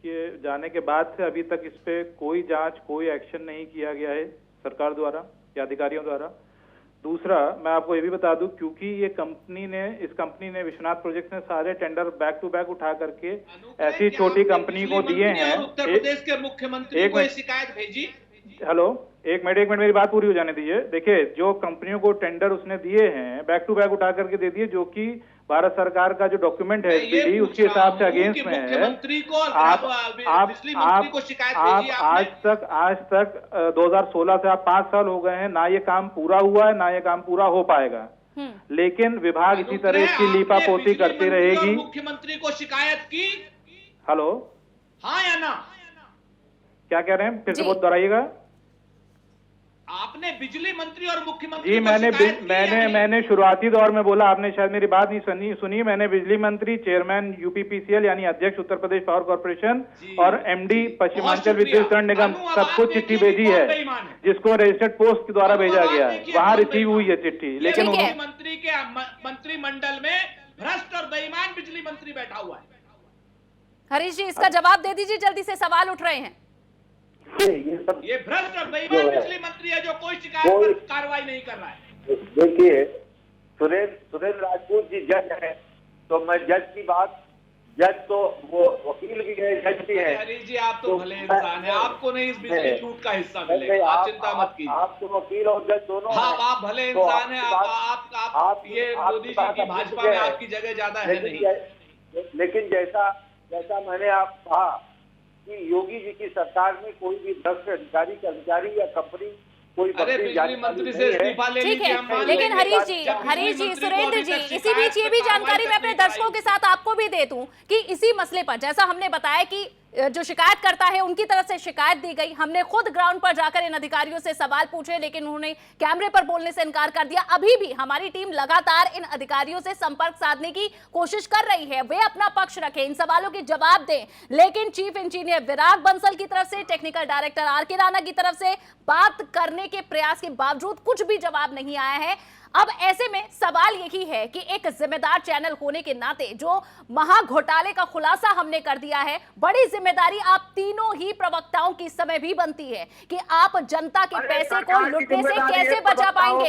के जाने के बाद से अभी तक इस पे कोई जांच, कोई एक्शन नहीं किया गया है सरकार द्वारा या अधिकारियों द्वारा। दूसरा, मैं आपको ये भी बता दूं, क्योंकि इस कंपनी ने विश्वनाथ प्रोजेक्ट ने सारे टेंडर बैक टू बैक उठा करके ऐसी छोटी कंपनी को दिए हैं। उत्तर प्रदेश के मुख्यमंत्री को शिकायत भेजी। हेलो, एक मिनट मेरी बात पूरी हो जाने दीजिए। देखिए, जो कंपनियों को टेंडर उसने दिए हैं बैक टू बैक उठा करके दे दिए, जो कि भारत सरकार का जो डॉक्यूमेंट है एसपीडी उसके हिसाब से अगेंस्ट में है। मुख्यमंत्री को आप आज तक 2016 से आप 5 साल हो गए हैं, ना ये काम पूरा हुआ है ना ये काम पूरा हो पाएगा। लेकिन विभाग इसी तरह इसकी लीपापोती करती रहेगी। मुख्यमंत्री को शिकायत की? हेलो, हाँ या ना? क्या कह रहे हैं? फिर से बहुत दोहराइएगा। आपने बिजली मंत्री और मुख्यमंत्री जी, मैंने शुरुआती दौर में बोला, आपने शायद मेरी बात नहीं सुनी। मैंने बिजली मंत्री, चेयरमैन यूपीपीसीएल यानी अध्यक्ष उत्तर प्रदेश पावर कॉर्पोरेशन और एमडी पश्चिमांचल विद्युत वितरण निगम सबको चिट्ठी भेजी है, जिसको रजिस्टर्ड पोस्ट के द्वारा भेजा गया है। वहाँ रिसीव हुई है चिट्ठी। लेकिन मुख्यमंत्री के मंत्रिमंडल में भ्रष्ट और बेईमान बिजली मंत्री बैठा हुआ है। हरीश जी, इसका जवाब दे दीजिए, जल्दी से सवाल उठ रहे हैं। ये सब ये भ्रष्ट और बेईमान बिजली मंत्री है जो कोई शिकायत पर कार्रवाई नहीं कर रहा है। देखिए, सुरेंद्र राजपूत जी जज है, तो मैं जज की बात, जज तो वो वकील भी है, जज भी है। हरीश जी, आप तो भले इंसान हैं, आपको नहीं इस बिजली लूट का हिस्सा मिलेगा, आप चिंता मत कीजिए। आप तो वकील और जज दोनों हाँ, हैं। आप भले तो इंसान हैं, आप ये मोदी जी की भाजपा में आपकी जगह ज्यादा है नहीं। लेकिन जैसा मैंने आप कहा कि योगी जी की सरकार में कोई भी भ्रष्ट अधिकारी, कर्मचारी या कंपनी कोई अरे बिजली मंत्री से इस्तीफा ले ठीक लीजिए, हम है, मान लेकिन लेंगे। हरीश जी, जब हरीश जी, बिजली मंत्री को सुरेंद्र अभी जी, तक इसी बीच ये भी शिकायत जानकारी मैं अपने कार्रवाई दर्शकों के साथ आपको भी दे दूं कि इसी मसले पर, जैसा हमने बताया कि जो शिकायत करता है उनकी तरफ से शिकायत दी गई, हमने खुद ग्राउंड पर जाकर इन अधिकारियों से सवाल पूछे, लेकिन उन्होंने कैमरे पर बोलने से इनकार कर दिया। अभी भी हमारी टीम लगातार इन अधिकारियों से संपर्क साधने की कोशिश कर रही है, वे अपना पक्ष रखें, इन सवालों के जवाब दें, लेकिन चीफ इंजीनियर विराग बंसल की तरफ से, टेक्निकल डायरेक्टर आर के राणा की तरफ से बात करने के प्रयास के बावजूद कुछ भी जवाब नहीं आया है। अब ऐसे में सवाल यही है कि एक जिम्मेदार चैनल होने के नाते जो महा घोटाले का खुलासा हमने कर दिया है, बड़ी जिम्मेदारी आप तीनों ही प्रवक्ताओं की समय भी बनती है कि आप जनता के पैसे को लुटने से कैसे बचा पाएंगे।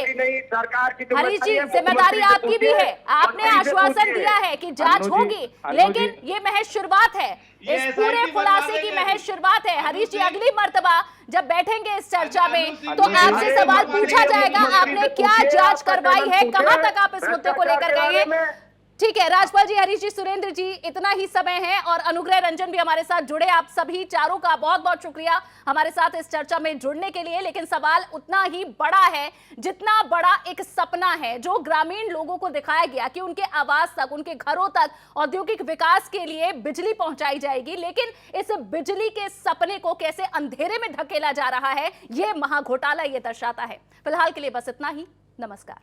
हरीश जी, जिम्मेदारी आपकी भी है, आपने आश्वासन दिया है कि जांच होगी, लेकिन ये महज शुरुआत है, इस पूरे खुलासे की महज शुरुआत है। हरीश जी, अगली मर्तबा जब बैठेंगे इस चर्चा में तो आपसे सवाल पूछा जाएगा, आपने क्या जांच करवाई है, कहां तक आप इस मुद्दे को लेकर गए हैं। ठीक है, राजपाल जी, हरीश जी, सुरेंद्र जी, इतना ही समय है और अनुग्रह रंजन भी हमारे साथ जुड़े। आप सभी चारों का बहुत बहुत शुक्रिया हमारे साथ इस चर्चा में जुड़ने के लिए। लेकिन सवाल उतना ही बड़ा है जितना बड़ा एक सपना है जो ग्रामीण लोगों को दिखाया गया कि उनके आवास तक, उनके घरों तक औद्योगिक विकास के लिए बिजली पहुंचाई जाएगी, लेकिन इस बिजली के सपने को कैसे अंधेरे में धकेला जा रहा है, ये महाघोटाला ये दर्शाता है। फिलहाल के लिए बस इतना ही। नमस्कार।